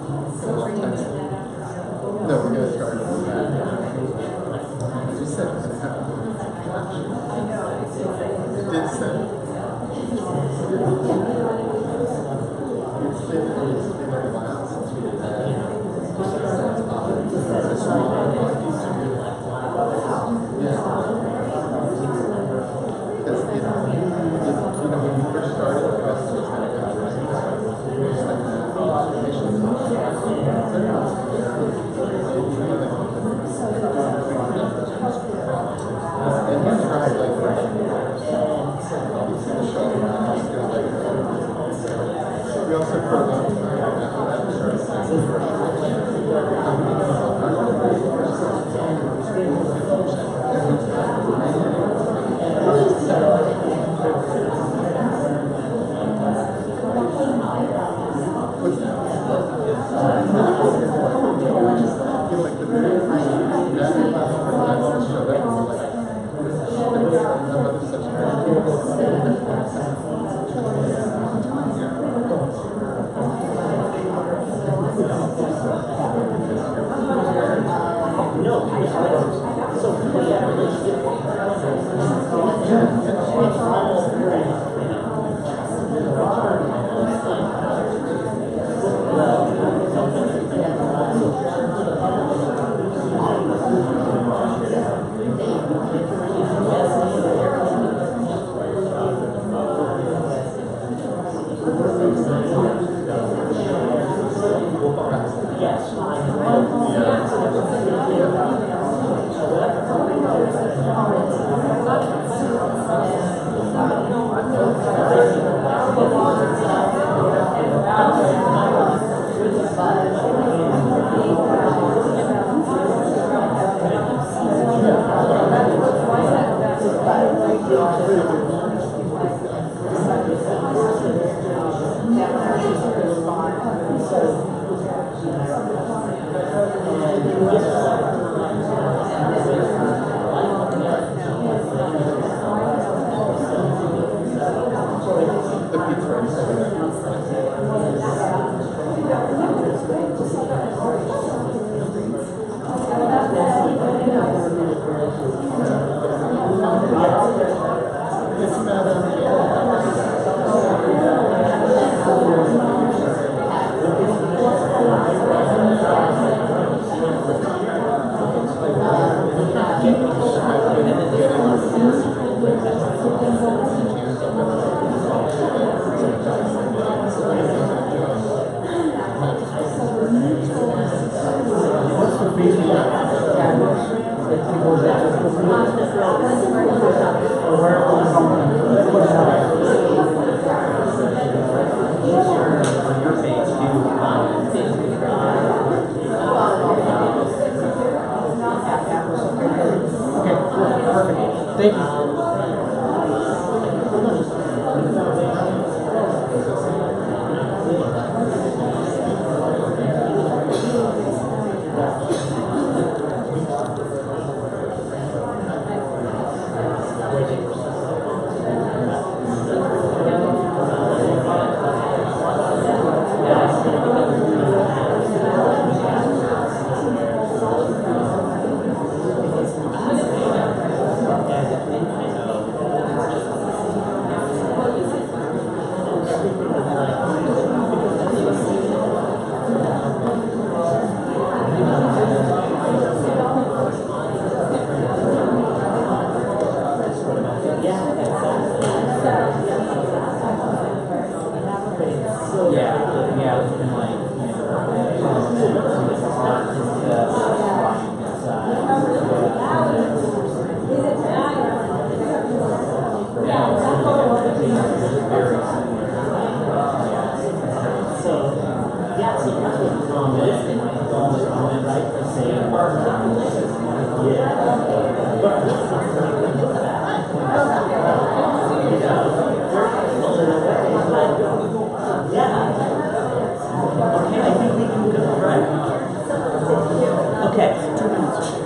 No, we're going to start with that. You said it did say. It's been a while since we did that. Because, when we first started, the process was kind of and he tried like we also put a lot of time after that we started Thank you.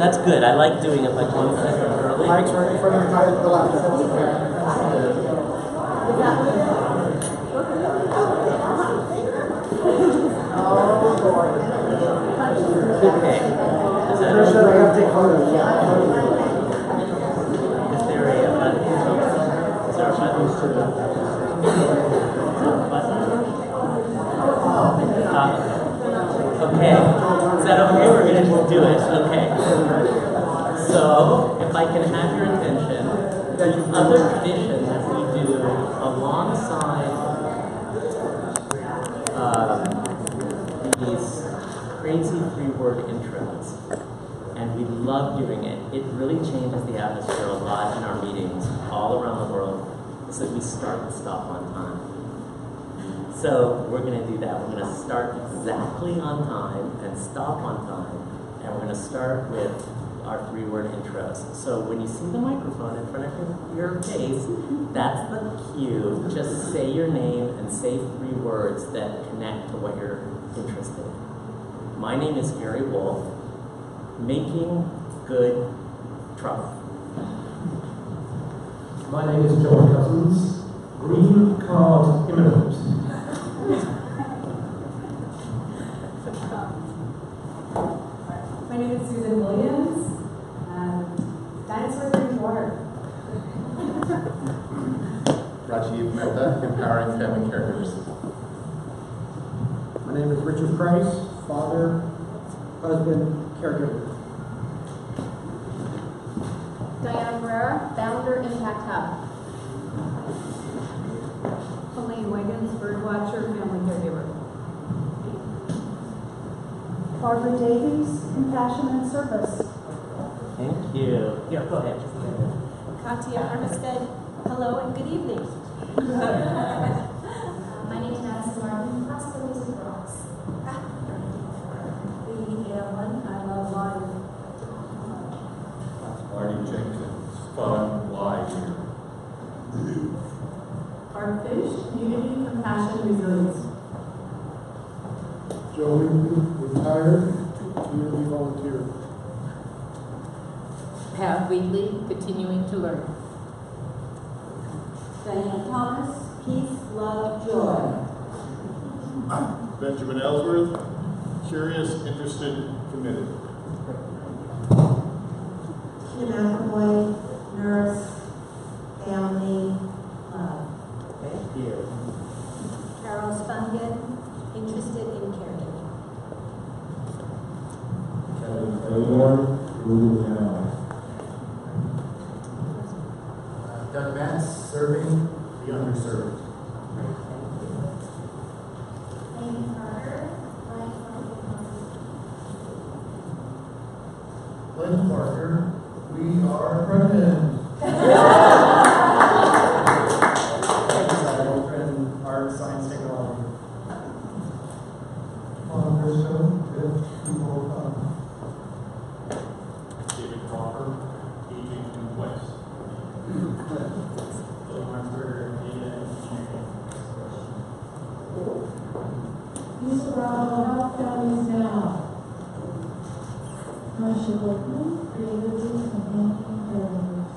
That's good. I like doing it like 1 second early. Mike's right in front of the laptop. Oh, boy. Okay, is that okay? We're going to just do it. Okay. So, if I can have your attention, the other tradition that we do alongside these crazy three-word intros, and we love doing it. It really changes the atmosphere a lot in our meetings all around the world, is that we start and stop on time. So we're going to do that. We're going to start exactly on time and stop on time, and we're going to start with our three-word intros. So when you see the microphone in front of your face, that's the cue. Just say your name and say 3 words that connect to what you're interested in. My name is Gary Wolf. Making good truffle. My name is John Cousins. Green card imminent. My name is Susan Williams. Dinosaur drink water. Rajiv Mehta, empowering family caregivers. My name is Richard Price, father, husband, caregiver. Diana Ferreira, founder, Impact Hub. Elaine Wiggins, birdwatcher, family caregiver. Barbara Davies, compassion and service. Thank you. Yeah, go ahead. Katia Armistead, hello and good evening. My name is Madison Martin, classical music rocks. Lee Allen, I love live. Marty Jenkins, fun, live here. Art Fish, community, compassion, resilience. Joe Winkman, retired, community volunteer. Pat Wheatley, continuing to learn. Diana Thomas, peace, love, joy. Benjamin Ellsworth, curious, interested, committed. Kim McAvoy, nurse, family, love. Thank you. Carol Spungen, interested in caregiving. Kevin Fedor, Google Ally. Doug Vance, serving the underserved. Amy Carter, Lynn Parker, we are pregnant. Friend, art, science, technology. David Crawford, aging in place. Bill Marnsberger, data engineering. Lisa Bravo, Health Families Now. Marsha Whitman, creatively companion caregivers.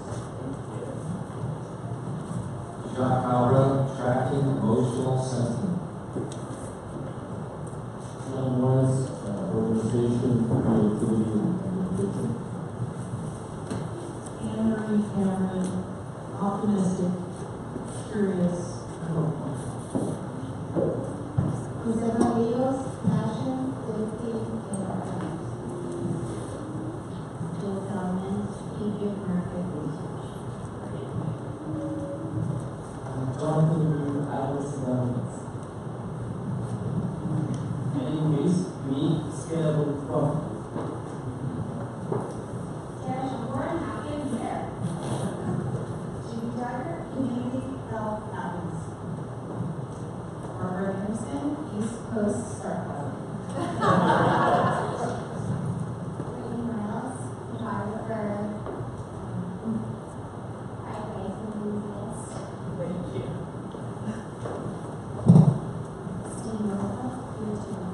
Jacques Alra, tracking emotional sentiment. John Morris, organization, creativity, and ambition. Anne Marie Cameron, optimistic, curious, and hopeful. Jose Rios, passion, safety, and art. Jill Feldman, strategic market research. Jonathan Alice Levins. Anyways, me, scalable profit. Sarah Shapur, happy and fair. Judy Darker, community health values. Barbara Anderson, East Coast Startup. Brittany Miles, photographer, highways enthusiast. Thank you. Steve Nova, creative.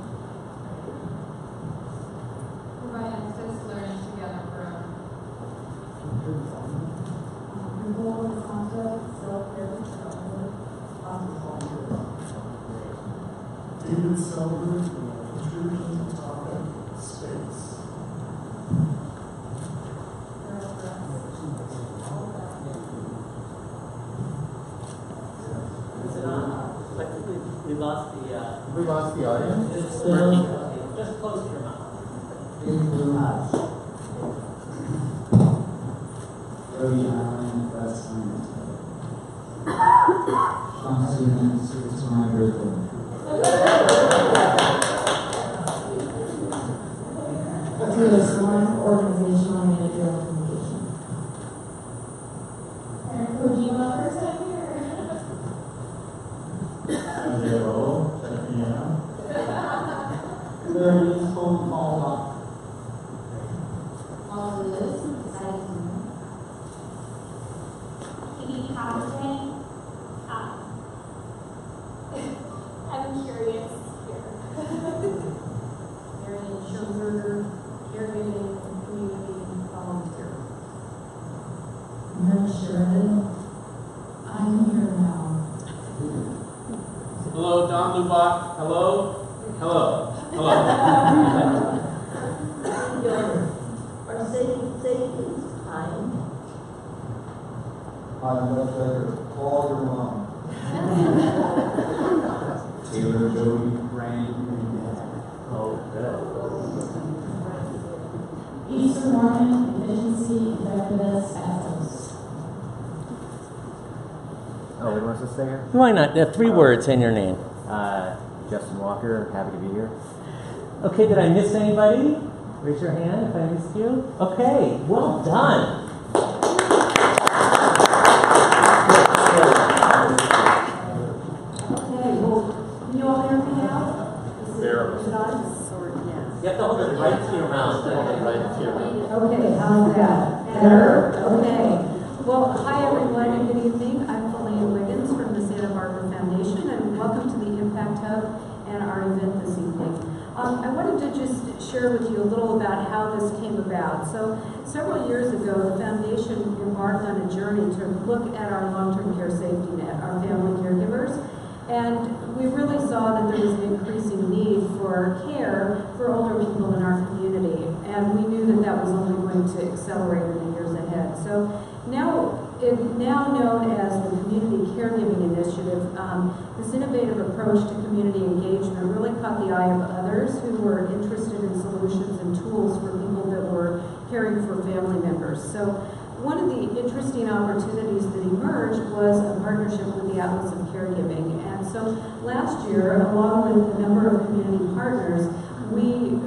Provide access learning together forever. Nicole Alfonso, self-care control, office David Selberg, intrusion topic, space. We lost the. We lost the audience. It's still. Just close your mouth. Rhode Island, West Consonants, it's my birthday. To a strong organizational managerial communication. Eric Kojima, first time here. Hello, Sophia. There is phone call up. All of this, exciting. Katie Patterson. I'm curious here. Marion Schoenberger, caregiving community volunteer. Nurse Sheridan. I'm here now. Hello, Don Lubach. Hello. Hello. Hello. Our safety time. I'm going to call your mom. Taylor, Jody, Brandon, and Dad. Oh, good. Eastern Mormon Efficiency Effectiveness Ethos. Oh, what was this here? Why not? 3 words in your name. Justin Walker, happy to be here. Okay, did I miss anybody? Raise your hand if I missed you. Okay, well done. Okay, well, can you all hear me now? There. Is it on? You have to hold it right to your mouth. Right here. Okay, how's that? Better? Okay. Well, hi everyone and good evening. I'm Felicia Wiggins from the Santa Barbara Foundation and welcome to the Impact Hub and our event this evening. I wanted to just share with you a little about how this came about. So several years ago, the foundation embarked on a journey to look at our long-term care safety net, our family caregivers, and we really saw that there was an increasing need for care for older people in our community, and we knew that that was only going to accelerate in the years ahead. So now known as the Community Caregiving Initiative, this innovative approach to community engagement really caught the eye of others who were interested in solutions and tools for people that were caring for family members. So one of the interesting opportunities that emerged was a partnership with the Atlas of Caregiving. And so last year, along with a number of community partners, we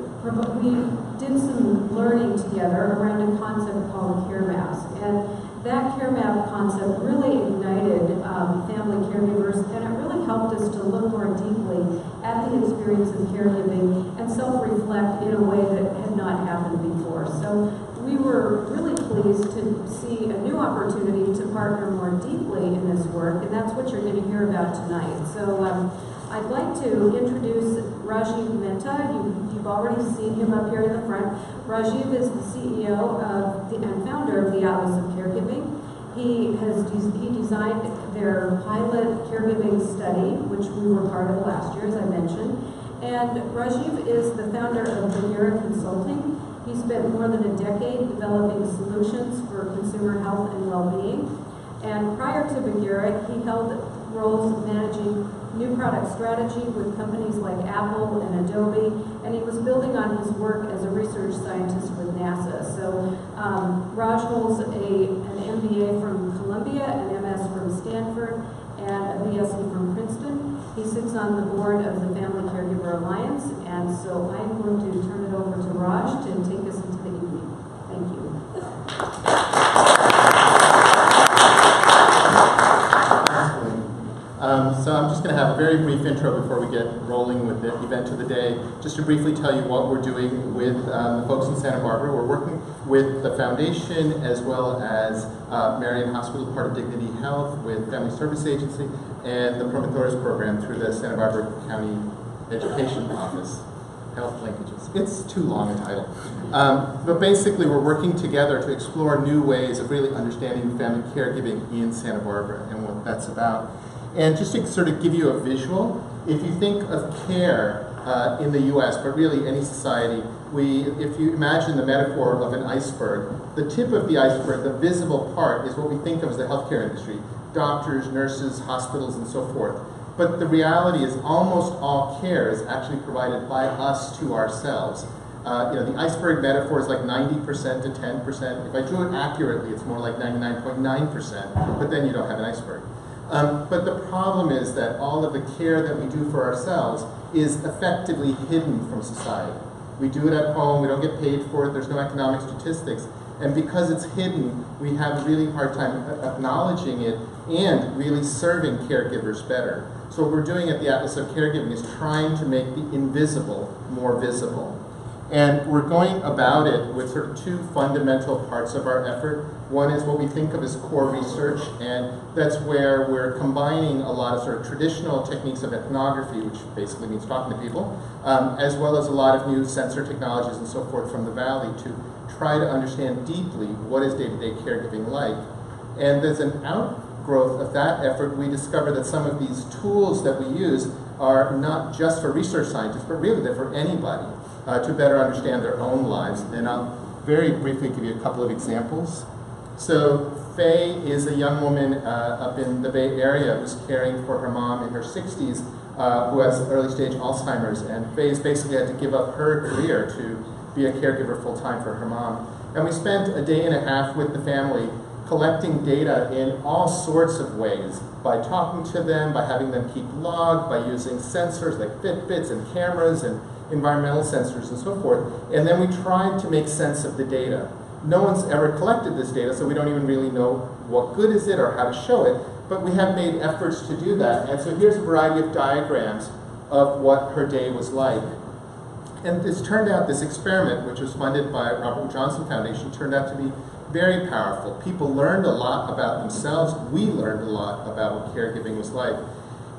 did some learning together around a concept called Care Maps. And that Care Map concept really ignited family caregivers, and it really helped us to look more deeply at the experience of caregiving and self-reflect in a way that had not happened before. So we were really pleased to see a new opportunity to partner more deeply in this work, and that's what you're going to hear about tonight. So I'd like to introduce Rajiv Mehta. You've already seen him up here in the front. Rajiv is the CEO and founder of the Atlas of Caregiving. He designed their pilot caregiving study, which we were part of last year, as I mentioned. And Rajiv is the founder of Bagheera Consulting. He spent more than a decade developing solutions for consumer health and well-being. And prior to Bagheera, he held roles managing new product strategy with companies like Apple and Adobe, and he was building on his work as a research scientist with NASA. So Raj holds an MBA from Columbia, an MS from Stanford, and a BSc from Princeton. He sits on the board of the Family Caregiver Alliance, and so I'm going to turn it over to Raj to take us into the evening. Thank you. So I'm just going to have a very brief intro before we get rolling with the event of the day. Just to briefly tell you what we're doing with the folks in Santa Barbara. We're working with the foundation as well as Marion Hospital, part of Dignity Health, with Family Service Agency, and the Promotores Program through the Santa Barbara County Education Office. Health linkages. It's too long a title. But basically, we're working together to explore new ways of really understanding family caregiving in Santa Barbara and what that's about. And just to sort of give you a visual, if you think of care in the U.S., but really any society, if you imagine the metaphor of an iceberg, the tip of the iceberg, the visible part, is what we think of as the healthcare industry. Doctors, nurses, hospitals, and so forth. But the reality is almost all care is actually provided by us to ourselves. The iceberg metaphor is like 90% to 10%. If I drew it accurately, it's more like 99.9%, but then you don't have an iceberg. But the problem is that all of the care that we do for ourselves is effectively hidden from society. We do it at home, we don't get paid for it, there's no economic statistics. And because it's hidden, we have a really hard time acknowledging it and really serving caregivers better. So what we're doing at the Atlas of Caregiving is trying to make the invisible more visible. And we're going about it with sort of two fundamental parts of our effort. One is what we think of as core research, and that's where we're combining a lot of sort of traditional techniques of ethnography, which basically means talking to people, as well as a lot of new sensor technologies and so forth from the Valley to try to understand deeply what is day-to-day caregiving like. And there's an outgrowth of that effort. We discover that some of these tools that we use are not just for research scientists, but really they're for anybody to better understand their own lives. And I'll very briefly give you a couple of examples. So Faye is a young woman up in the Bay Area who's caring for her mom in her 60s who has early stage Alzheimer's. And Faye's basically had to give up her career to be a caregiver full-time for her mom. And we spent a day and a half with the family collecting data in all sorts of ways, by talking to them, by having them keep log, by using sensors like Fitbits and cameras and environmental sensors and so forth. And then we tried to make sense of the data. No one's ever collected this data, so we don't even really know what good is it or how to show it, but we have made efforts to do that. And so here's a variety of diagrams of what her day was like. And this turned out, this experiment, which was funded by Robert Johnson Foundation, turned out to be very powerful. People learned a lot about themselves. We learned a lot about what caregiving was like.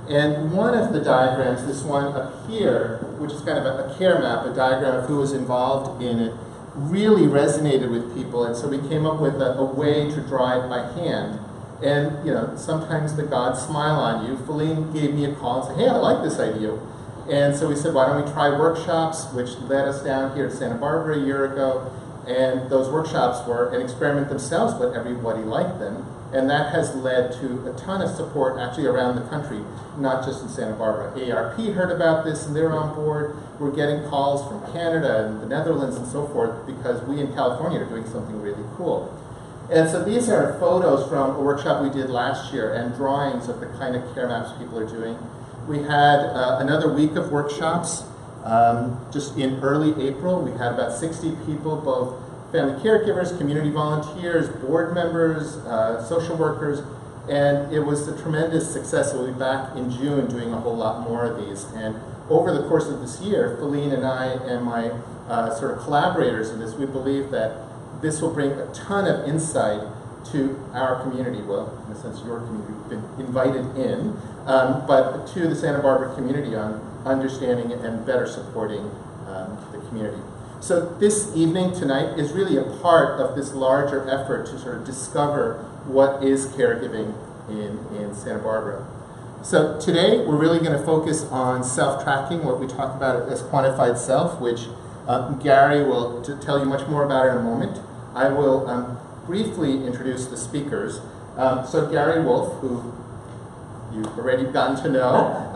And one of the diagrams, this one up here, which is kind of a care map, a diagram of who was involved in it, really resonated with people. And so we came up with a way to draw it by hand. And sometimes the gods smile on you. Feline gave me a call and said, hey, I like this idea. And so we said, why don't we try workshops, which led us down here to Santa Barbara a year ago. And those workshops were an experiment themselves, but everybody liked them. And that has led to a ton of support actually around the country, not just in Santa Barbara. ARP heard about this and they're on board. We're getting calls from Canada and the Netherlands and so forth because we in California are doing something really cool. And so these are photos from a workshop we did last year and drawings of the kind of care maps people are doing. We had another week of workshops. Just in early April, we had about 60 people, both family caregivers, community volunteers, board members, social workers, and it was a tremendous success. We'll be back in June doing a whole lot more of these. And over the course of this year, Feline and I and my sort of collaborators in this, we believe that this will bring a ton of insight to our community, well, in a sense, your community, we've been invited in, but to the Santa Barbara community on understanding and better supporting the community. So this evening, tonight, is really a part of this larger effort to sort of discover what is caregiving in Santa Barbara. So today, we're really going to focus on self-tracking, what we talk about as quantified self, which Gary will tell you much more about in a moment. I will briefly introduce the speakers. So Gary Wolf, who you've already gotten to know,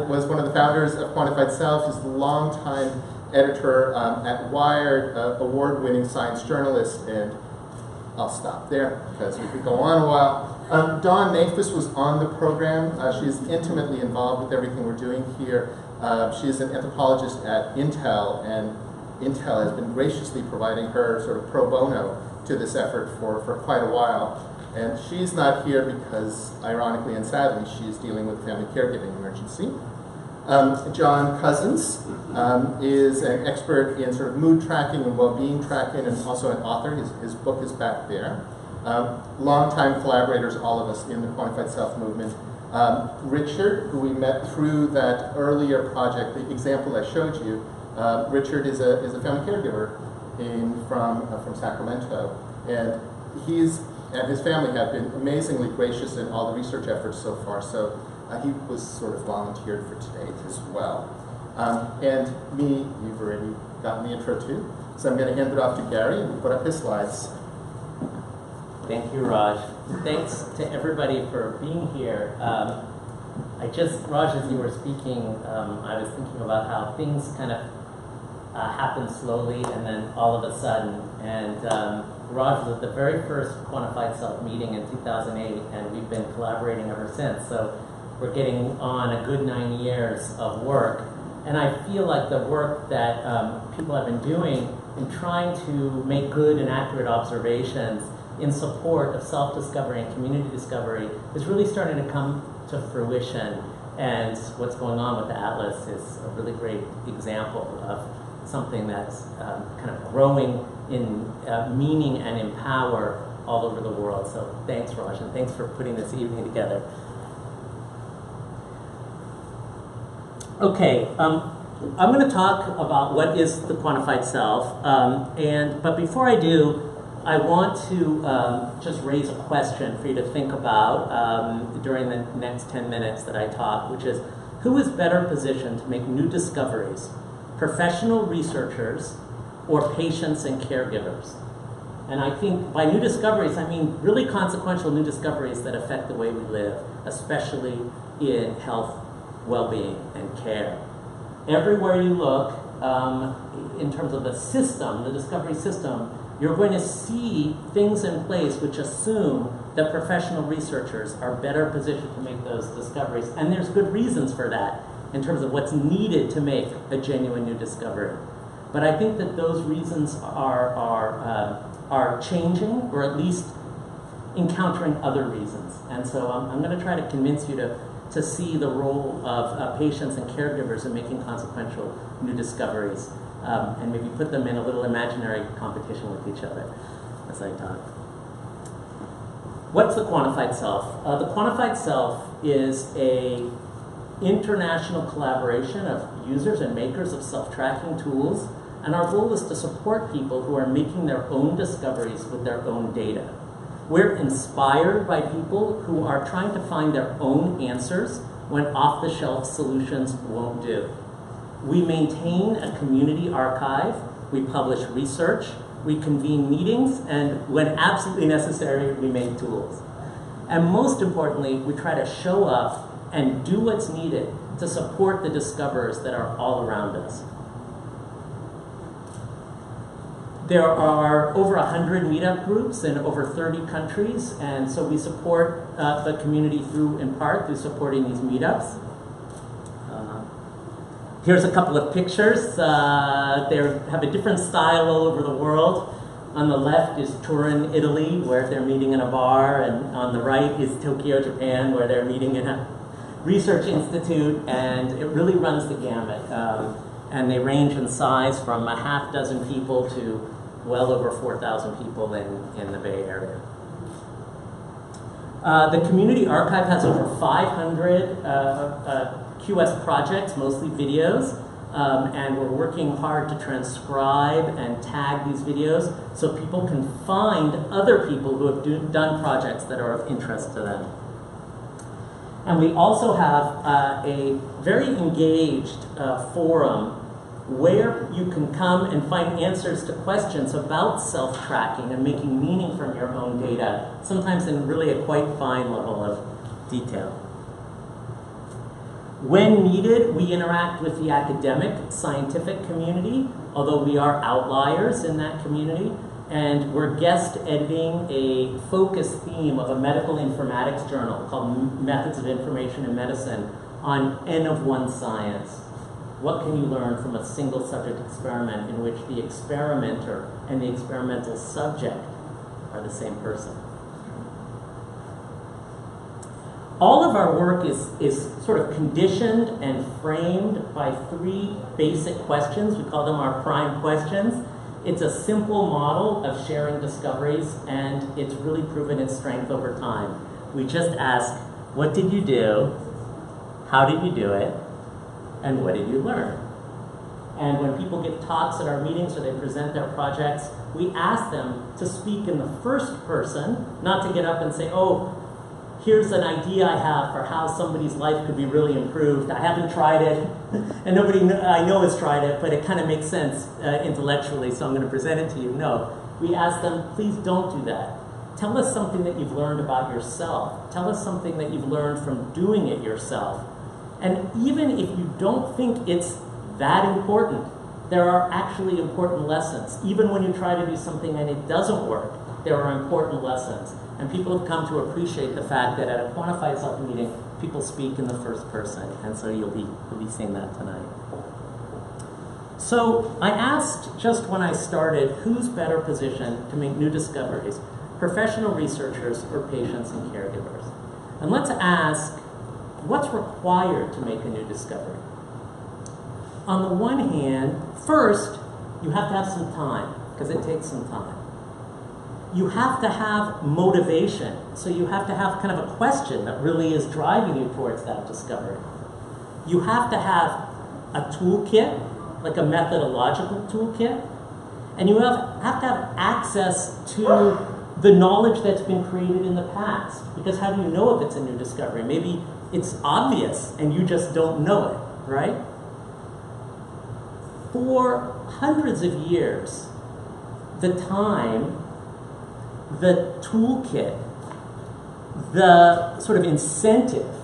was one of the founders of Quantified Self. He's a longtime editor at Wired, award-winning science journalist, and I'll stop there because we could go on a while. Dawn Nafis was on the program. She's intimately involved with everything we're doing here. She's an anthropologist at Intel, and Intel has been graciously providing her sort of pro bono to this effort for quite a while. And she's not here because, ironically and sadly, she's dealing with a family caregiving emergency. John Cousins is an expert in sort of mood tracking and well-being tracking, and also an author. His book is back there. Longtime collaborators, all of us in the Quantified Self movement. Richard, who we met through that earlier project, the example I showed you. Richard is a family caregiver from Sacramento, and he's and his family have been amazingly gracious in all the research efforts so far. So he was sort of volunteered for today as well. And me, you've already gotten the intro too. So I'm going to hand it off to Gary and put up his slides. Thank you, Raj. Thanks to everybody for being here. Raj, as you were speaking, I was thinking about how things kind of happen slowly and then all of a sudden. And Raj was at the very first Quantified Self meeting in 2008, and we've been collaborating ever since. So we're getting on a good 9 years of work. And I feel like the work that people have been doing in trying to make good and accurate observations in support of self-discovery and community discovery is really starting to come to fruition. And what's going on with the Atlas is a really great example of something that's kind of growing in meaning and in power all over the world. So thanks, Raj, and thanks for putting this evening together. Okay, I'm going to talk about what is the quantified self, but before I do, I want to just raise a question for you to think about during the next 10 minutes that I talk, which is, who is better positioned to make new discoveries, professional researchers or patients and caregivers? And I think by new discoveries, I mean really consequential new discoveries that affect the way we live, especially in health, well-being, and care. Everywhere you look, in terms of the system, the discovery system, you're going to see things in place which assume that professional researchers are better positioned to make those discoveries. And there's good reasons for that in terms of what's needed to make a genuine new discovery. But I think that those reasons are changing, or at least encountering other reasons. And so I'm going to try to convince you to see the role of patients and caregivers in making consequential new discoveries, and maybe put them in a little imaginary competition with each other as I talk. What's the quantified self? The quantified self is an international collaboration of users and makers of self-tracking tools, and our goal is to support people who are making their own discoveries with their own data. We're inspired by people who are trying to find their own answers when off-the-shelf solutions won't do. We maintain a community archive, we publish research, we convene meetings, and when absolutely necessary, we make tools. And most importantly, we try to show up and do what's needed to support the discoverers that are all around us. There are over 100 meetup groups in over 30 countries, and so we support the community in part through supporting these meetups. Here's a couple of pictures. They have a different style all over the world. On the left is Turin, Italy, where they're meeting in a bar, and on the right is Tokyo, Japan, where they're meeting in a research institute, and it really runs the gamut. And they range in size from a half dozen people to well over 4,000 people in the Bay Area. The community archive has over 500 QS projects, mostly videos, and we're working hard to transcribe and tag these videos so people can find other people who have done projects that are of interest to them. And we also have a very engaged forum where you can come and find answers to questions about self-tracking and making meaning from your own data, sometimes in really a quite fine level of detail. When needed, we interact with the academic, scientific community, although we are outliers in that community, and we're guest editing a focus theme of a medical informatics journal called Methods of Information in Medicine on N of 1 science. What can you learn from a single subject experiment in which the experimenter and the experimental subject are the same person? All of our work is sort of conditioned and framed by 3 basic questions. We call them our prime questions. It's a simple model of sharing discoveries, and it's really proven its strength over time. We just ask, what did you do? How did you do it? And what did you learn? And when people give talks at our meetings or they present their projects, we ask them to speak in the first person, not to get up and say, oh, here's an idea I have for how somebody's life could be really improved. I haven't tried it, and nobody I know has tried it, but it kind of makes sense intellectually, so I'm going to present it to you. No, we ask them, please don't do that. Tell us something that you've learned about yourself. Tell us something that you've learned from doing it yourself. And even if you don't think it's that important, there are actually important lessons. Even when you try to do something and it doesn't work, there are important lessons. And people have come to appreciate the fact that at a quantified self meeting, people speak in the first person. And so you'll be seeing that tonight. So I asked just when I started, who's better positioned to make new discoveries, professional researchers or patients and caregivers? And let's ask, what's required to make a new discovery? On the one hand, first, you have to have some time, because it takes some time. You have to have motivation, so you have to have kind of a question that really is driving you towards that discovery. You have to have a toolkit, like a methodological toolkit, and you have to have access to the knowledge that's been created in the past, because how do you know if it's a new discovery? Maybe it's obvious and you just don't know it, right? For hundreds of years, the time, the toolkit, the sort of incentive,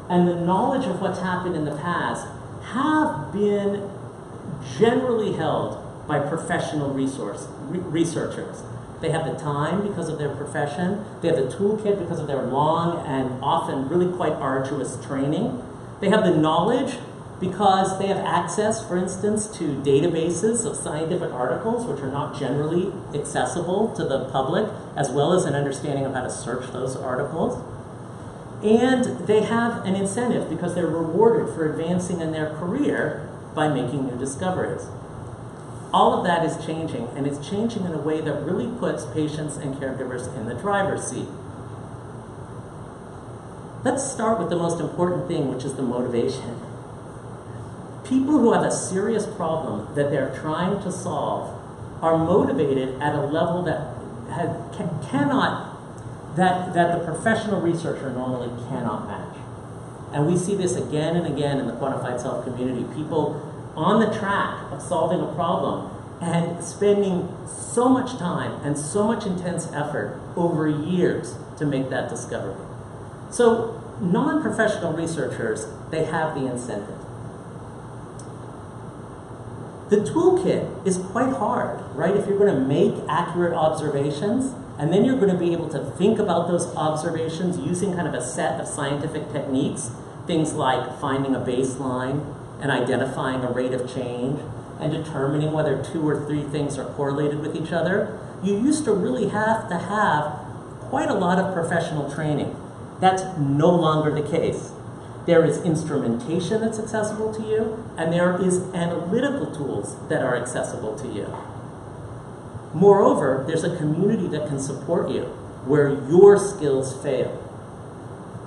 and the knowledge of what's happened in the past have been generally held by professional researchers. They have the time because of their profession. They have the toolkit because of their long and often really quite arduous training. They have the knowledge because they have access, for instance, to databases of scientific articles which are not generally accessible to the public, as well as an understanding of how to search those articles. And they have an incentive because they're rewarded for advancing in their career by making new discoveries. All of that is changing, and it's changing in a way that really puts patients and caregivers in the driver's seat. Let's start with the most important thing, which is the motivation. People who have a serious problem that they're trying to solve are motivated at a level that the professional researcher normally cannot match. And we see this again and again in the quantified self community. People on the track of solving a problem and spending so much time and so much intense effort over years to make that discovery. So non-professional researchers, they have the incentive. The toolkit is quite hard, right? If you're going to make accurate observations, and then you're going to be able to think about those observations using kind of a set of scientific techniques, things like finding a baseline and identifying a rate of change and determining whether 2 or 3 things are correlated with each other. You used to really have to have quite a lot of professional training. That's no longer the case. There is instrumentation that's accessible to you, and there is analytical tools that are accessible to you. Moreover, there's a community that can support you where your skills fail.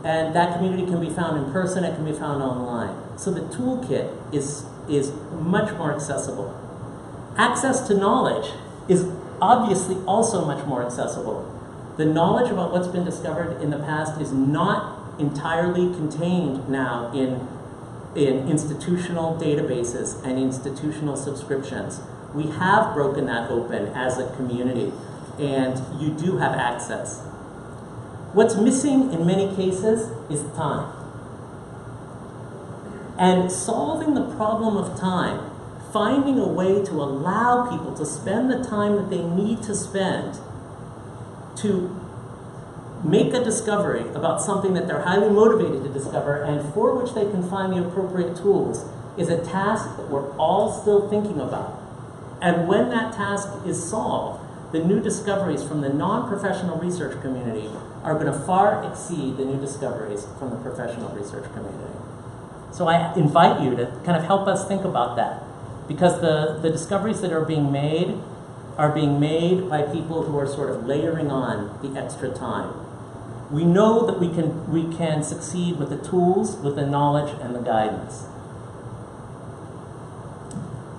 And that community can be found in person, it can be found online. So the toolkit is much more accessible. Access to knowledge is obviously also much more accessible. The knowledge about what's been discovered in the past is not entirely contained now in institutional databases and institutional subscriptions. We have broken that open as a community, and you do have access. What's missing in many cases is time. And solving the problem of time, finding a way to allow people to spend the time that they need to spend to make a discovery about something that they're highly motivated to discover and for which they can find the appropriate tools is a task that we're all still thinking about. And when that task is solved, the new discoveries from the non-professional research community are going to far exceed the new discoveries from the professional research community. So I invite you to kind of help us think about that, because the discoveries that are being made by people who are sort of layering on the extra time. We know that we can succeed with the tools, with the knowledge, and the guidance.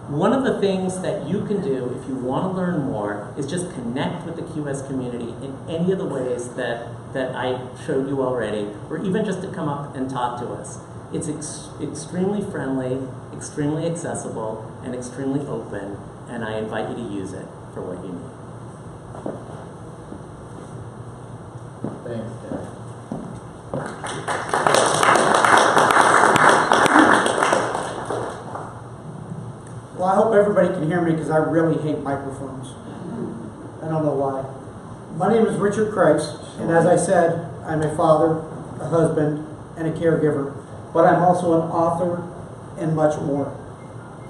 One of the things that you can do if you want to learn more is just connect with the QS community in any of the ways that I showed you already, or even just to come up and talk to us. It's extremely friendly, extremely accessible, and extremely open, and I invite you to use it for what you need. Thanks, Dan. hope everybody can hear me because I really hate microphones. I don't know why. My name is Richard Kreis, and as I said, I'm a father, a husband, and a caregiver. But I'm also an author and much more,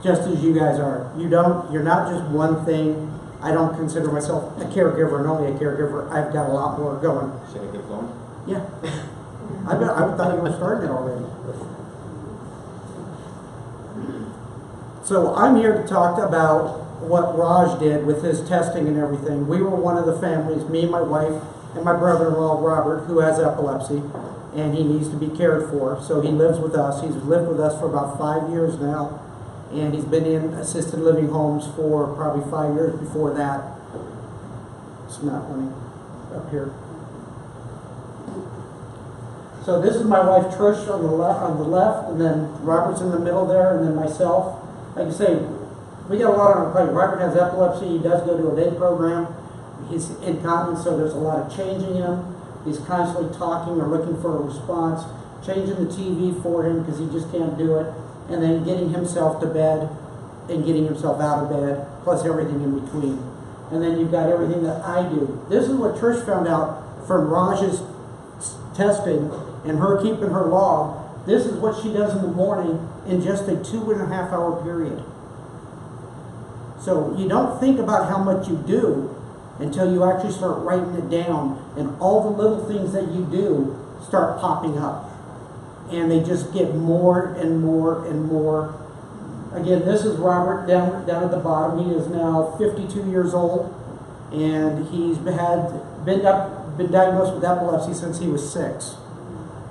just as you guys are. You're not just one thing. I don't consider myself a caregiver and only a caregiver. I've got a lot more going. Should I get going? Yeah. I thought you were starting it already. So I'm here to talk about what Raj did with his testing and everything. We were one of the families, me and my wife and my brother-in-law Robert, who has epilepsy, and he needs to be cared for. So he lives with us. He's lived with us for about 5 years now, and he's been in assisted living homes for probably 5 years before that. It's not running up here. So this is my wife Trish on the left, and then Robert's in the middle there, and then myself. Like I say, we got a lot on our plate. Robert has epilepsy. He does go to a day program. He's incontinent, so there's a lot of changing him. He's constantly talking or looking for a response, changing the TV for him because he just can't do it, and then getting himself to bed and getting himself out of bed, plus everything in between. And then you've got everything that I do. This is what Trish found out from Raj's testing and her keeping her log. This is what she does in the morning in just a 2.5 hour period. So you don't think about how much you do until you actually start writing it down, and all the little things that you do start popping up. And they just get more and more and more. Again, this is Robert down at the bottom. He is now 52 years old, and he's been diagnosed with epilepsy since he was 6.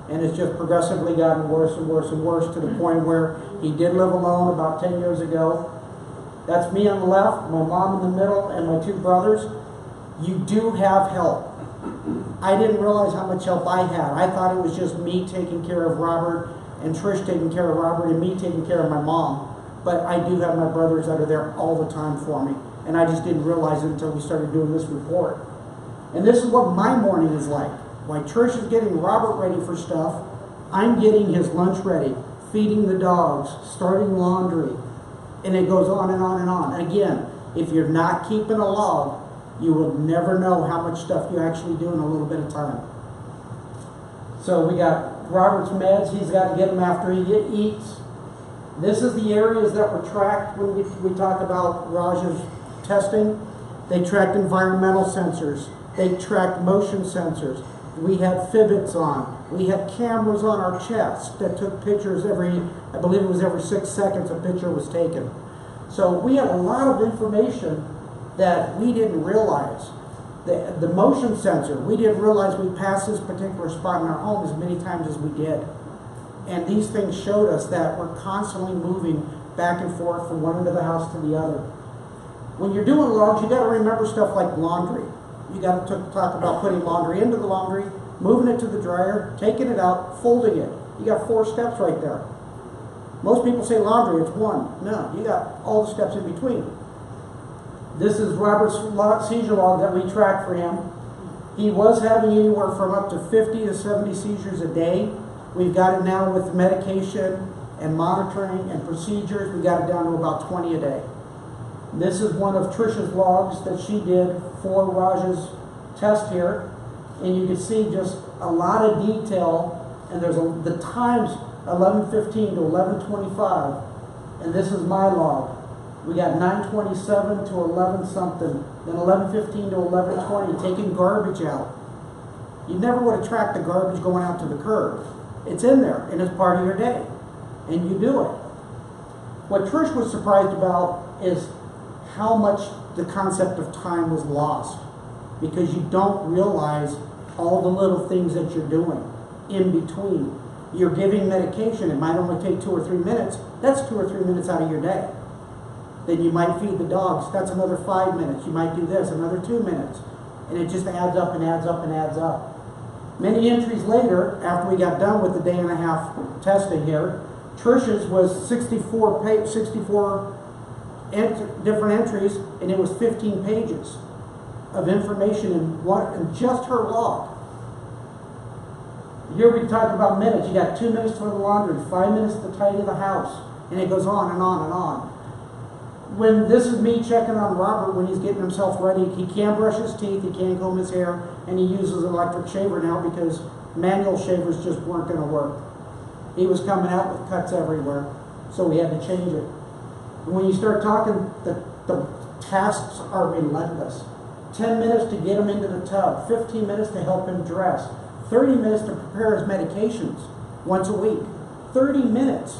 And it's just progressively gotten worse and worse and worse to the point where he did live alone about 10 years ago. That's me on the left, my mom in the middle, and my 2 brothers. You do have help. I didn't realize how much help I had. I thought it was just me taking care of Robert and Trish taking care of Robert and me taking care of my mom. But I do have my brothers that are there all the time for me. And I just didn't realize it until we started doing this report. And this is what my morning is like. While Trish is getting Robert ready for stuff, I'm getting his lunch ready, feeding the dogs, starting laundry, and it goes on and on and on. Again, if you're not keeping a log, you will never know how much stuff you actually do in a little bit of time. So we got Robert's meds. He's got to get them after he eats. This is the areas that were tracked when we talk about Raj's testing. They tracked environmental sensors. They tracked motion sensors. We had Fibbits on. We had cameras on our chest that took pictures I believe it was every 6 seconds a picture was taken. So we had a lot of information that we didn't realize. The motion sensor, we didn't realize we passed this particular spot in our home as many times as we did. And these things showed us that we're constantly moving back and forth from one end of the house to the other. When you're doing logs, you got to remember stuff like laundry. You got to talk about putting laundry into the laundry, moving it to the dryer, taking it out, folding it. You got 4 steps right there. Most people say laundry, it's 1. No, you got all the steps in between. This is Robert's seizure log that we tracked for him. He was having anywhere from up to 50 to 70 seizures a day. We've got it now with medication and monitoring and procedures. We got it down to about 20 a day. This is one of Trish's logs that she did for Raj's test here. And you can see just a lot of detail. And there's the times 11:15 to 11:25. And this is my log. We got 9:27 to 11 something. Then 11:15 to 11:20, taking garbage out. You never would have tracked the garbage going out to the curb. It's in there, and it's part of your day. And you do it. What Trish was surprised about is how much the concept of time was lost, because you don't realize all the little things that you're doing in between. You're giving medication. It might only take 2 or 3 minutes. That's 2 or 3 minutes out of your day. Then you might feed the dogs. That's another 5 minutes. You might do this, another 2 minutes. And it just adds up and adds up and adds up. Many entries later, after we got done with the 1.5 day testing here, Trish's was 64 different entries, and it was 15 pages of information in just her log. Here we talk about minutes. You got 2 minutes for the laundry, 5 minutes to tidy the house, and it goes on and on and on. when this is me checking on Robert when he's getting himself ready, he can't brush his teeth, he can't comb his hair, and he uses an electric shaver now because manual shavers just weren't going to work. He was coming out with cuts everywhere, so we had to change it. And when you start talking, the tasks are relentless. 10 minutes to get him into the tub, 15 minutes to help him dress, 30 minutes to prepare his medications once a week. 30 minutes.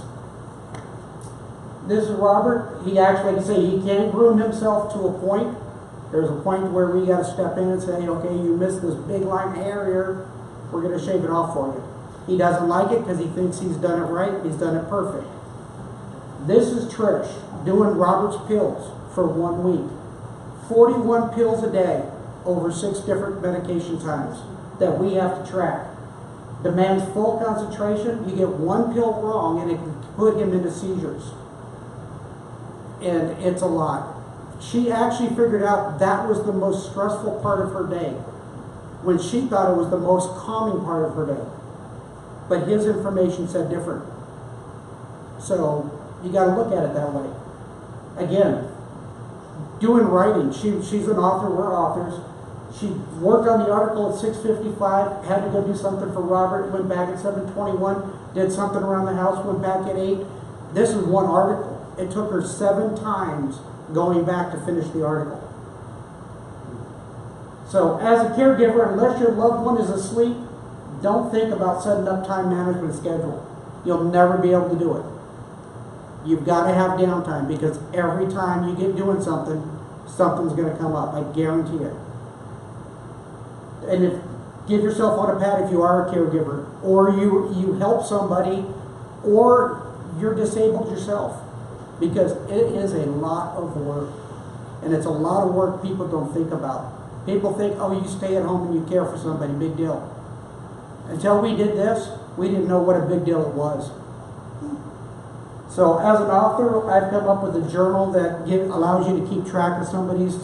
This is Robert. He actually can say he can't groom himself to a point. There's a point where we got to step in and say, okay, you missed this big line of hair here. We're going to shave it off for you. He doesn't like it because he thinks he's done it right. He's done it perfect. This is Trish doing Robert's pills for 1 week. 41 pills a day over 6 different medication times that we have to track. Demands full concentration. You get 1 pill wrong and it can put him into seizures. And it's a lot. She actually figured out that was the most stressful part of her day, when she thought it was the most calming part of her day. But his information said different. So you got to look at it that way. Again, doing writing. She's an author. We're authors. She worked on the article at 6:55. Had to go do something for Robert. Went back at 7:21. Did something around the house. Went back at 8. This is one article. It took her 7 times going back to finish the article. So as a caregiver, unless your loved one is asleep, don't think about setting up time management schedule. You'll never be able to do it. You've got to have downtime, because every time you get doing something, something's going to come up. I guarantee it. And give yourself on a pat if you are a caregiver, or you help somebody, or you're disabled yourself, because it is a lot of work. And it's a lot of work people don't think about. People think, oh, you stay at home and you care for somebody, big deal. Until we did this, we didn't know what a big deal it was. So as an author, I've come up with a journal that allows you to keep track of somebody's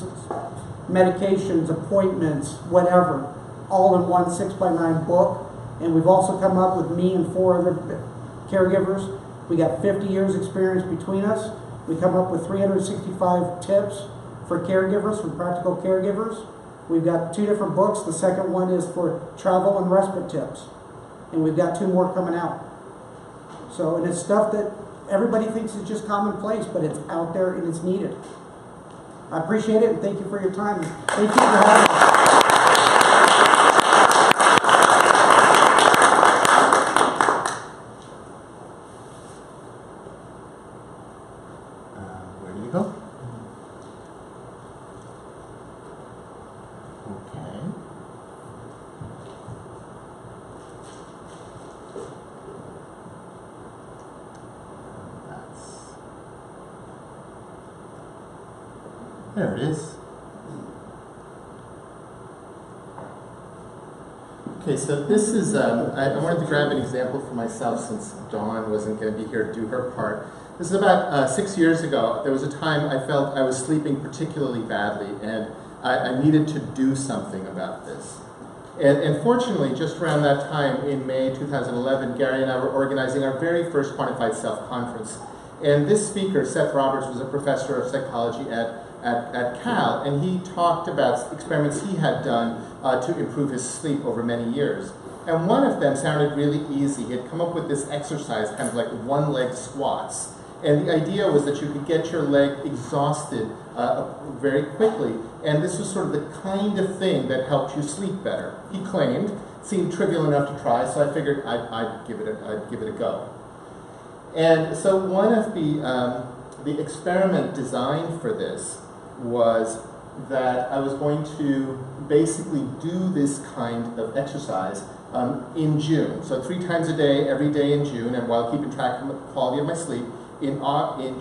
medications, appointments, whatever, all in one 6x9 book. And we've also come up with me and 4 other caregivers. We got 50 years experience between us. We come up with 365 tips for caregivers, for practical caregivers. We've got 2 different books. The second one is for travel and respite tips. And we've got 2 more coming out. So, and it's stuff that everybody thinks is just commonplace, but it's out there and it's needed. I appreciate it, and thank you for your time. Thank you for having me. Where do you go? Okay. There it is. Okay, so this is, I wanted to grab an example for myself since Dawn wasn't going to be here to do her part. This is about 6 years ago. There was a time I felt I was sleeping particularly badly, and I needed to do something about this. And fortunately, just around that time in May 2011, Gary and I were organizing our very first Quantified Self conference. And this speaker, Seth Roberts, was a professor of psychology at Cal, and he talked about experiments he had done to improve his sleep over many years. And one of them sounded really easy. He had come up with this exercise, kind of like one-leg squats. And the idea was that you could get your leg exhausted very quickly. And this was sort of the kind of thing that helped you sleep better. He claimed. It seemed trivial enough to try, so I figured I'd give it a go. And so one of the experiment designed for this was that I was going to basically do this kind of exercise in June. So 3 times a day, every day in June, and while keeping track of the quality of my sleep. In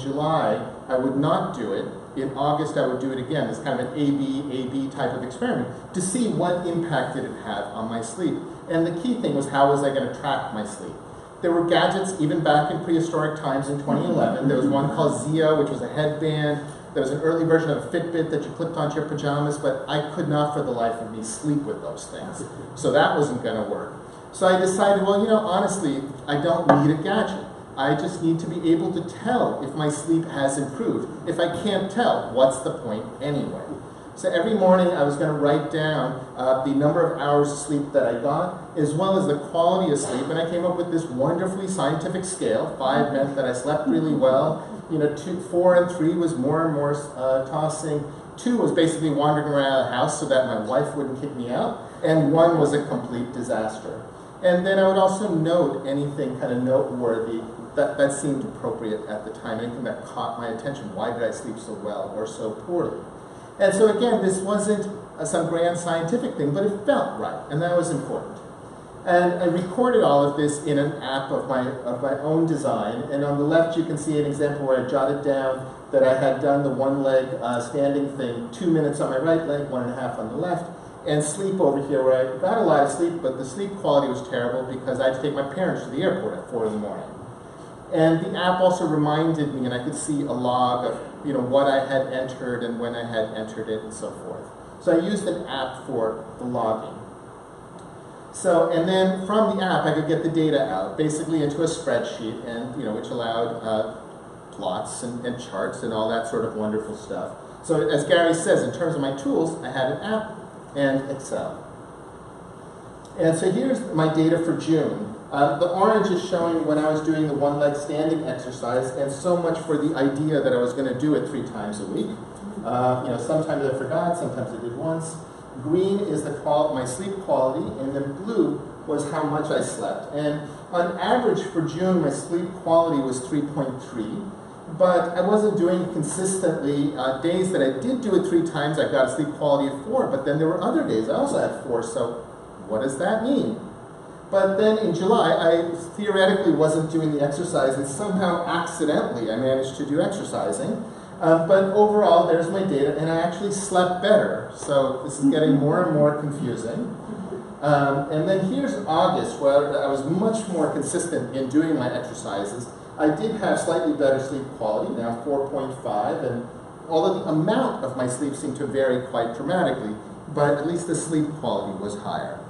July, I would not do it. In August, I would do it again. It's kind of an A-B type of experiment to see what impact did it have on my sleep. And the key thing was, how was I going to track my sleep? There were gadgets even back in prehistoric times in 2011. There was one called Zia, which was a headband. There was an early version of a Fitbit that you clipped onto your pajamas, but I could not for the life of me sleep with those things. So that wasn't going to work. So I decided, well, honestly, I don't need a gadget. I just need to be able to tell if my sleep has improved. If I can't tell, what's the point anyway? So every morning I was going to write down the number of hours of sleep that I got, as well as the quality of sleep, and I came up with this wonderfully scientific scale. 5 meant that I slept really well. 4 and 3 was more and more tossing. 2 was basically wandering around the house so that my wife wouldn't kick me out, and 1 was a complete disaster. And then I would also note anything kind of noteworthy that seemed appropriate at the time, anything that caught my attention. Why did I sleep so well or so poorly? And so again, this wasn't some grand scientific thing, but it felt right, and that was important. And I recorded all of this in an app of my own design, and on the left you can see an example where I jotted down that I had done the one leg standing thing, 2 minutes on my right leg, 1.5 on the left, and sleep over here where I got a lot of sleep, but the sleep quality was terrible because I had to take my parents to the airport at 4 in the morning. And the app also reminded me, and I could see a log of what I had entered and when I had entered it and so forth. So I used an app for the logging. So, and then from the app I could get the data out, basically into a spreadsheet, and which allowed plots and charts and all that sort of wonderful stuff. So as Gary says, in terms of my tools, I had an app and Excel. And so here's my data for June. The orange is showing when I was doing the one-leg standing exercise, and so much for the idea that I was going to do it 3 times a week. Sometimes I forgot, sometimes I did once. Green is my sleep quality, and then blue was how much I slept. And on average for June, my sleep quality was 3.3, but I wasn't doing it consistently. Days that I did do it 3 times, I got a sleep quality of 4, but then there were other days I also had 4, so what does that mean? But then in July, I theoretically wasn't doing the exercise, and somehow accidentally I managed to do exercising. But overall, there's my data, and I actually slept better. So this is getting more and more confusing. And then here's August, where I was much more consistent in doing my exercises. I did have slightly better sleep quality, now 4.5, and although the amount of my sleep seemed to vary quite dramatically, but at least the sleep quality was higher.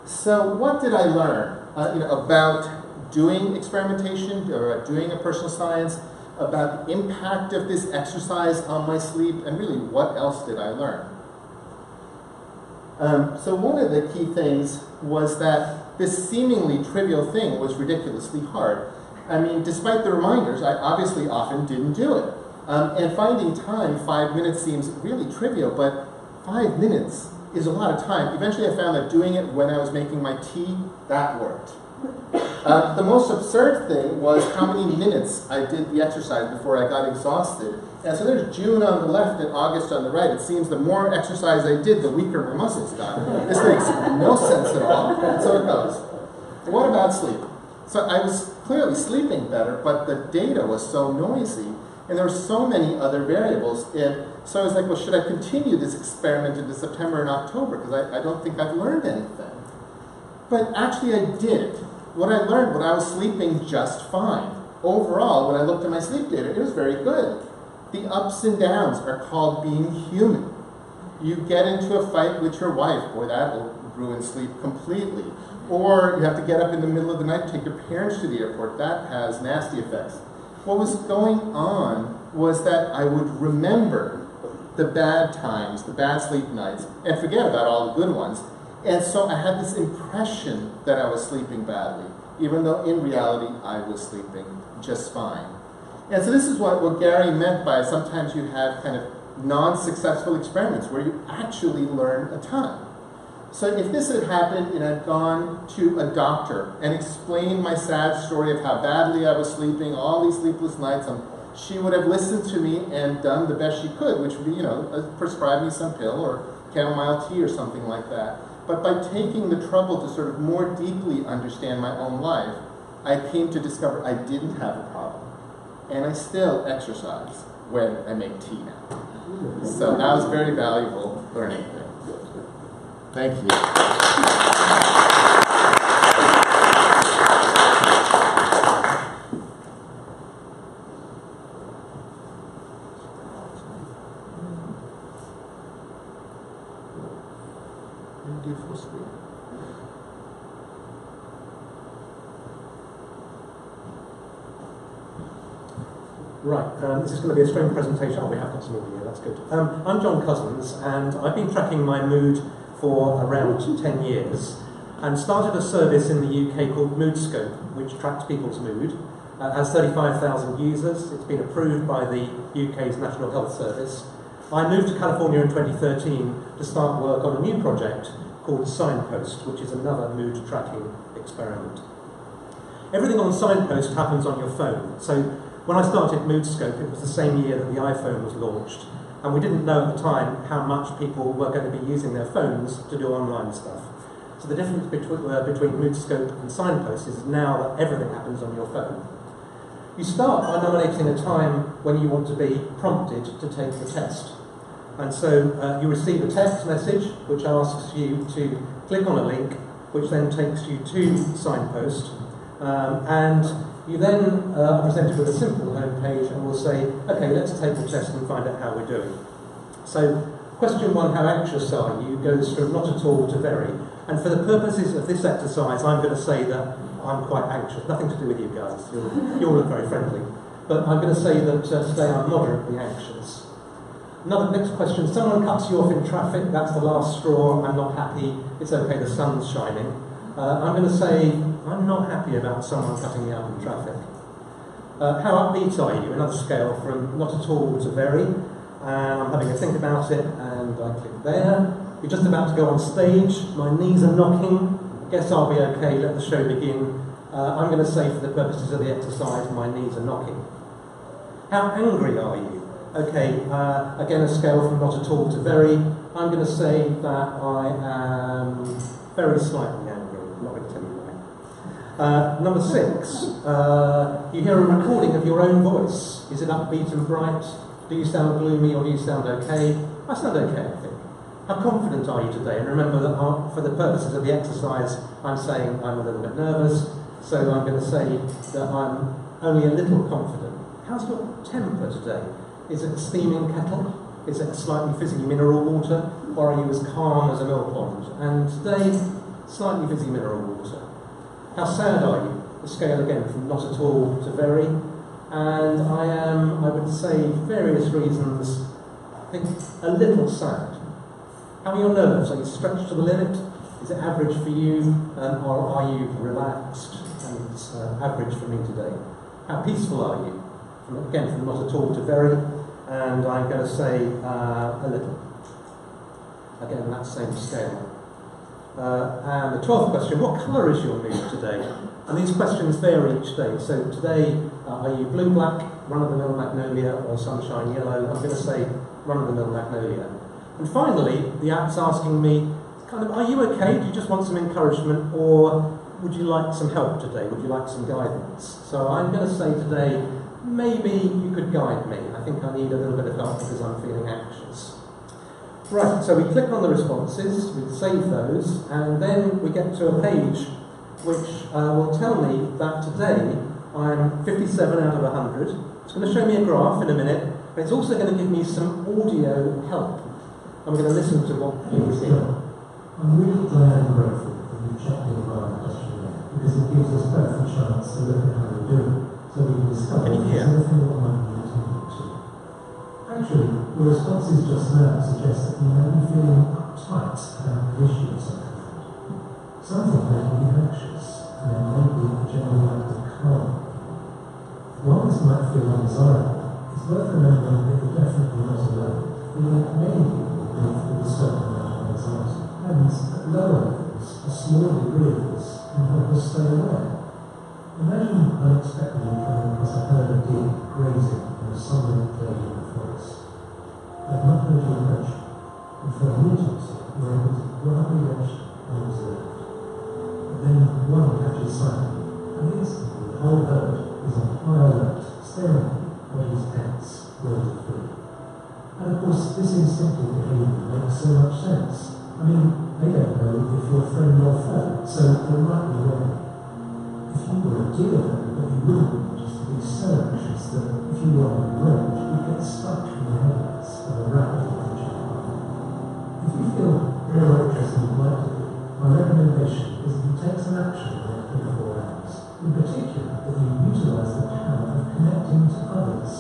So what did I learn about doing experimentation, or doing a personal science, about the impact of this exercise on my sleep, and really what else did I learn? So one of the key things was that this seemingly trivial thing was ridiculously hard. I mean, despite the reminders, I obviously often didn't do it. And finding time, 5 minutes seems really trivial, but 5 minutes is a lot of time. Eventually I found that doing it when I was making my tea, that worked. The most absurd thing was how many minutes I did the exercise before I got exhausted. And so there's June on the left and August on the right. It seems the more exercise I did, the weaker my muscles got. This makes no sense at all. And so it goes. What about sleep? So I was clearly sleeping better, but the data was so noisy, and there were so many other variables. And so I was like, well, should I continue this experiment into September and October? Because I don't think I've learned anything. But actually I did. What I learned, I was sleeping just fine. Overall, when I looked at my sleep data, it was very good. The ups and downs are called being human. You get into a fight with your wife, boy, that will ruin sleep completely. Or you have to get up in the middle of the night to take your parents to the airport. That has nasty effects. What was going on was that I would remember the bad times, the bad sleep nights, and forget about all the good ones. And so I had this impression that I was sleeping badly, even though in reality I was sleeping just fine. And so this is what Gary meant by sometimes you have kind of non-successful experiments where you actually learn a ton. So if this had happened and I'd gone to a doctor and explained my sad story of how badly I was sleeping, all these sleepless nights, she would have listened to me and done the best she could, which would be, prescribe me some pill or chamomile tea or something like that. But by taking the trouble to sort of more deeply understand my own life, I came to discover I didn't have a problem. And I still exercise when I make tea now. So that was very valuable learning thing. Thank you. Do full screen. Right, this is going to be a strange presentation. Oh, we have got some audio, that's good. I'm John Cousins, and I've been tracking my mood for around 10 years, and started a service in the UK called Moodscope, which tracks people's mood. It has 35,000 users. It's been approved by the UK's National Health Service. I moved to California in 2013 to start work on a new project called Signpost, which is another mood tracking experiment. Everything on Signpost happens on your phone. So when I started Moodscope, it was the same year that the iPhone was launched, and we didn't know at the time how much people were going to be using their phones to do online stuff. So the difference between Moodscope and Signpost is now that everything happens on your phone. You start by nominating a time when you want to be prompted to take the test. And so you receive a text message which asks you to click on a link, which then takes you to Signpost, and you then are presented with a simple home page and will say, okay, let's take the test and find out how we're doing. So question 1, how anxious are you, goes from not at all to very. And for the purposes of this exercise, I'm going to say that I'm quite anxious. Nothing to do with you guys, you all look very friendly. But I'm going to say that today I'm moderately anxious. Next question, someone cuts you off in traffic, that's the last straw, I'm not happy, it's okay, the sun's shining. I'm going to say, I'm not happy about someone cutting me out in traffic. How upbeat are you? Another scale from not at all to very. And I'm having a think about it, and I click there. You're just about to go on stage, my knees are knocking, guess I'll be okay, let the show begin. I'm going to say for the purposes of the exercise, my knees are knocking. How angry are you? Okay, again a scale from not at all to very. I'm going to say that I am very slightly angry. I'm not going to tell you why. Number 6, you hear a recording of your own voice. Is it upbeat and bright? Do you sound gloomy or do you sound okay? I sound okay, I think. How confident are you today? And remember that for the purposes of the exercise, I'm saying I'm a little bit nervous, so I'm going to say that I'm only a little confident. How's your temper today? Is it a steaming kettle? Is it a slightly fizzy mineral water? Or are you as calm as a mill pond? And today, slightly fizzy mineral water. How sad are you? The scale again from not at all to very. And I am, I would say, for various reasons, I think a little sad. How are your nerves? Are you stretched to the limit? Is it average for you? Or are you relaxed? And it's average for me today. How peaceful are you? Again, from not at all to very. And I'm going to say a little. Again, that same scale. And the 12th question, what colour is your mood today? And these questions vary each day. So today, are you blue, black, run-of-the-mill magnolia, or sunshine yellow? I'm going to say run-of-the-mill magnolia. And finally, the app's asking me, kind of, are you okay? Do you just want some encouragement, or would you like some help today? Would you like some guidance? So I'm going to say today, maybe you could guide me. I think I need a little bit of help because I'm feeling anxious. Right, so we click on the responses, we save those, and then we get to a page which will tell me that today I'm 57 out of 100. It's going to show me a graph in a minute, but it's also going to give me some audio help. I'm going to listen to what you hear. I'm really glad and grateful that you checked the environment questionnaire, because it gives us both a chance to look at how we're doing, so we can discover if there's anything that might need attending to. Actually, the responses just now suggest that you may be feeling uptight about the issue of something. Something making you anxious, and there may be a general lack of calm. While this might feel undesirable, it's worth remembering that you're definitely not alone. Like many people live with a certain amount of anxiety, and at lower levels, a small degree of this can help us stay aware. Imagine unexpectedly coming across a herd of deer grazing in a sunlit glade in the forest. They've not heard your approach, and for a minute or two, you're able to quietly watch unobserved. But then one catches sight of you, and instantly the whole herd is on high alert, staring at you, bodies tense, will to flee. And of course, this instinctive behaviour makes so much sense. I mean, they don't know if you're friend or foe, so they might be wary. If you were a deer, but you wouldn't want just to be so anxious that if you were on the road, you'd get stuck in the headlights of a rapidly approaching car. If you feel more anxious than you'd like to be, my recommendation is that you take some action in the next 24 hours. In particular, that you utilise the power of connecting to others.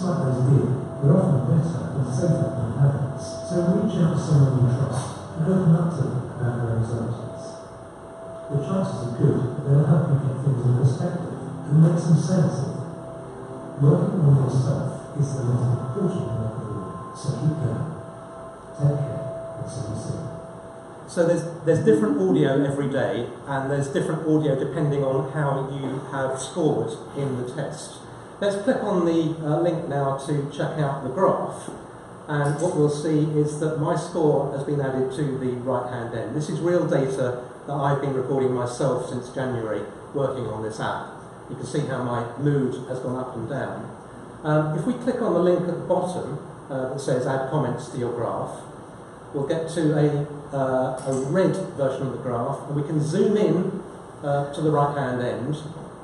despite those being, they're often better and safer than adults. So reach out to someone you trust and open up to them about their anxieties. The chances are good that they'll help you get things in perspective and make some sense of them. Working on yourself is the most important work of all, so keep going. Take care, and see you soon. So there's different audio every day, and there's different audio depending on how you have scored in the test. Let's click on the link now to check out the graph, and what we'll see is that my score has been added to the right-hand end. This is real data that I've been recording myself since January, working on this app. You can see how my mood has gone up and down. If we click on the link at the bottom that says add comments to your graph, we'll get to a red version of the graph, and we can zoom in to the right-hand end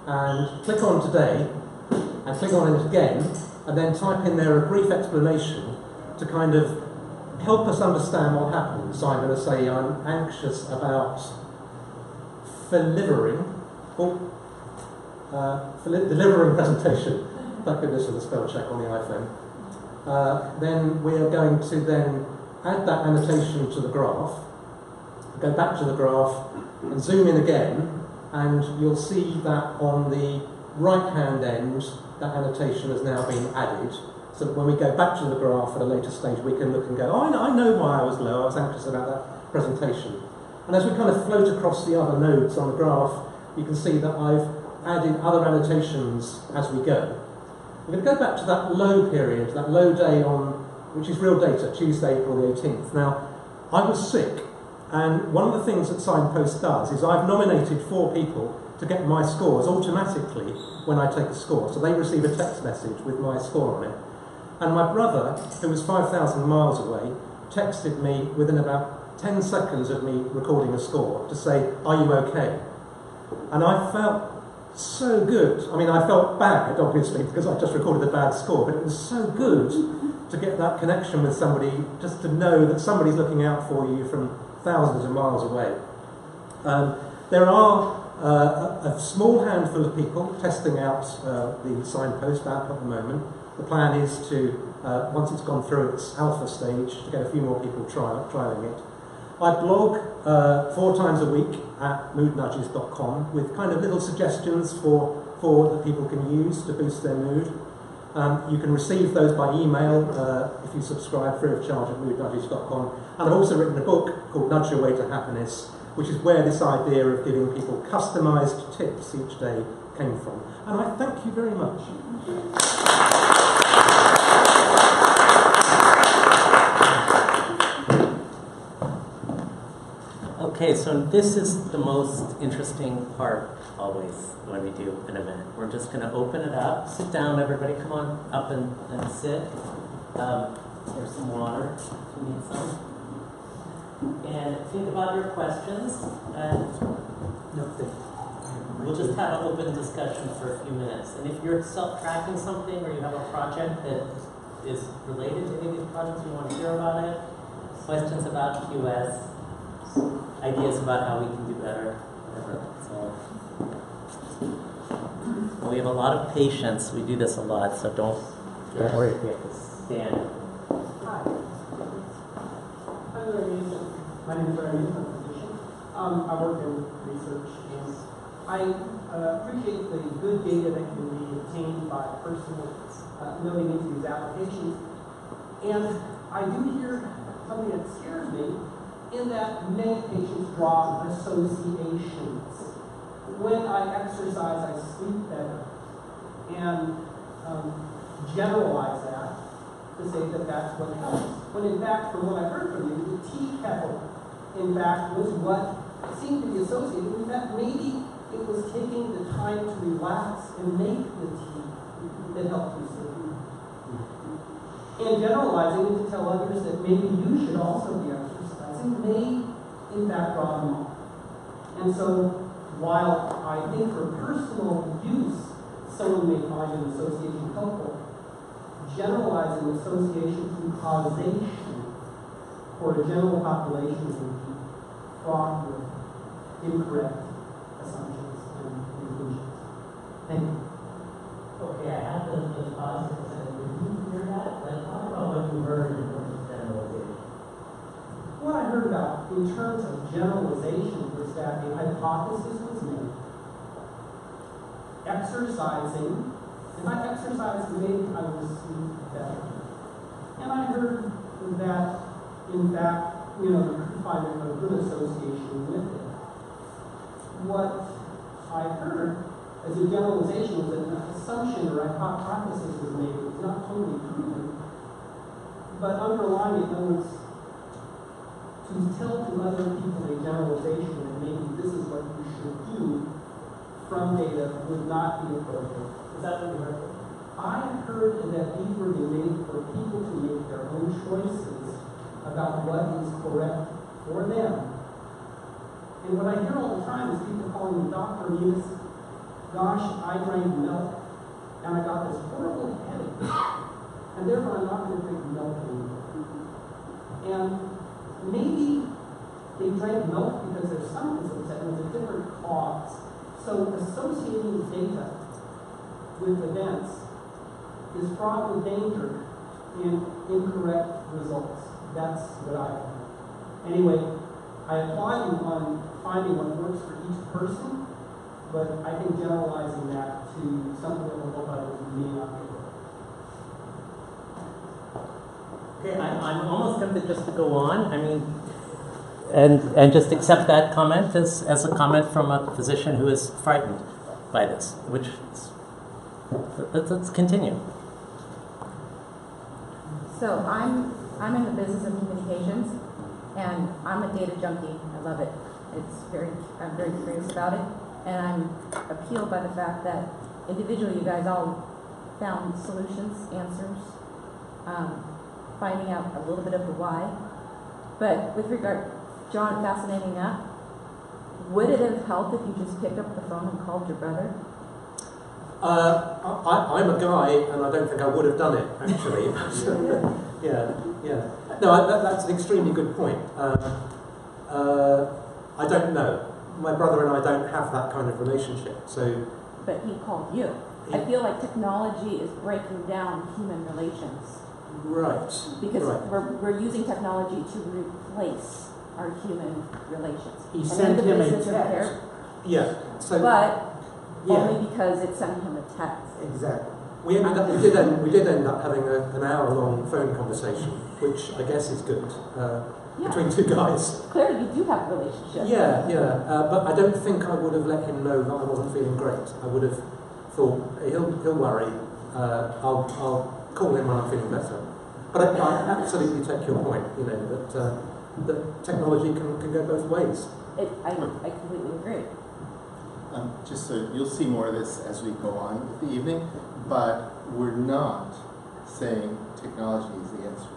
and click on today, and click on it again, and then type in there a brief explanation to kind of help us understand what happened. So I'm going to say I'm anxious about delivering presentation. Thank goodness for the spell check on the iPhone. Then we are going to then add that annotation to the graph, go back to the graph and zoom in again, and you'll see that on the right-hand end, that annotation has now been added, so that when we go back to the graph at a later stage, we can look and go, oh, I know why I was low, I was anxious about that presentation. And as we kind of float across the other nodes on the graph, you can see that I've added other annotations as we go. We're going to go back to that low period, that low day on, which is real data, Tuesday, April the 18th. Now, I was sick, and one of the things that Signpost does is I've nominated 4 people to get my scores automatically when I take a score. So they receive a text message with my score on it. And my brother, who was 5,000 miles away, texted me within about 10 seconds of me recording a score to say, are you okay? And I felt so good. I mean, I felt bad, obviously, because I just recorded a bad score, but it was so good to get that connection with somebody, just to know that somebody's looking out for you from thousands of miles away. There are a small handful of people testing out the Signpost app at the moment. The plan is to, once it's gone through its alpha stage, to get a few more people trialling it. I blog 4 times a week at moodnudges.com with kind of little suggestions for that people can use to boost their mood. You can receive those by email if you subscribe free of charge at moodnudges.com. And I've also written a book called Nudge Your Way to Happiness, which is where this idea of giving people customised tips each day came from. And I thank you very much. Okay, so this is the most interesting part always when we do an event. We're just going to open it up. Sit down, everybody. Come on up and sit. There's some water if you need some. And think about your questions. And we'll just have an open discussion for a few minutes. And if you're self-tracking something or you have a project that is related to any of these projects, you want to hear about it, questions about QS, ideas about how we can do better, whatever. So we have a lot of patience. We do this a lot, so don't worry. We have to stand. Hi. My name is Larry. I'm a physician. I work in research, and I appreciate the good data that can be obtained by personal noting into these applications. And I do hear something that scares me, in that many patients draw associations. When I exercise, I sleep better. And generalize that to say that that's what helps. When in fact, from what I heard from you, the tea kettle, in fact, was what seemed to be associated with that. Maybe it was taking the time to relax and make the tea that helped you sleep. And generalizing it to tell others that maybe you should also be exercising may, in fact, draw them off. And so, while I think for personal use, someone may find an association helpful, generalizing association through causation for a general population would be fraught with incorrect assumptions and conclusions. Thank you. Okay, I have the positives and in terms of generalization was that a hypothesis was made. Exercising, if I exercised, maybe I would sleep better. And I heard that, in fact, you could find a good association with it. What I heard as a generalization was that an assumption or a hypothesis was made. It was not totally proven, but underlying it was to tell to other people a generalization that maybe this is what you should do from data would not be appropriate. Is that what you heard? I heard that these were made for people to make their own choices about what is correct for them. And what I hear all the time is people calling me Dr. Munis, gosh, I drank milk, and I got this horrible headache, and therefore I'm not going to drink milk anymore. And maybe they drank milk because their stomach was upset and it was a different cause. So associating data with events is fraught with danger and incorrect results. That's what I think. Anyway, I applaud you on finding what works for each person, but I think generalizing that to something that will help others may not be good. Okay, I'm almost tempted just to go on. I mean, and just accept that comment as a comment from a physician who is frightened by this, which is, let's continue. So I'm in the business of communications, and I'm a data junkie. I love it. I'm very curious about it, and I'm appealed by the fact that individually you guys all found solutions, answers, finding out a little bit of the why. But with regard, John, fascinating that. Would it have helped if you just picked up the phone and called your brother? I'm a guy, and I don't think I would have done it, actually. Yeah. No, that's an extremely good point. I don't know. My brother and I don't have that kind of relationship, so... But he called you. I feel like technology is breaking down human relations. Right. Because we're using technology to replace our human relations. He sent him a text. Yeah. So, but only because it sent him a text. Exactly. We did end up having an hour-long phone conversation, which I guess is good between two guys. Clearly, you do have a relationship. Yeah. But I don't think I would have let him know that I wasn't feeling great. I would have thought he'll worry. I'll call him when I'm feeling better. But I absolutely take your point. That technology can go both ways. I completely agree. Just so you'll see more of this as we go on with the evening, but we're not saying technology is the answer.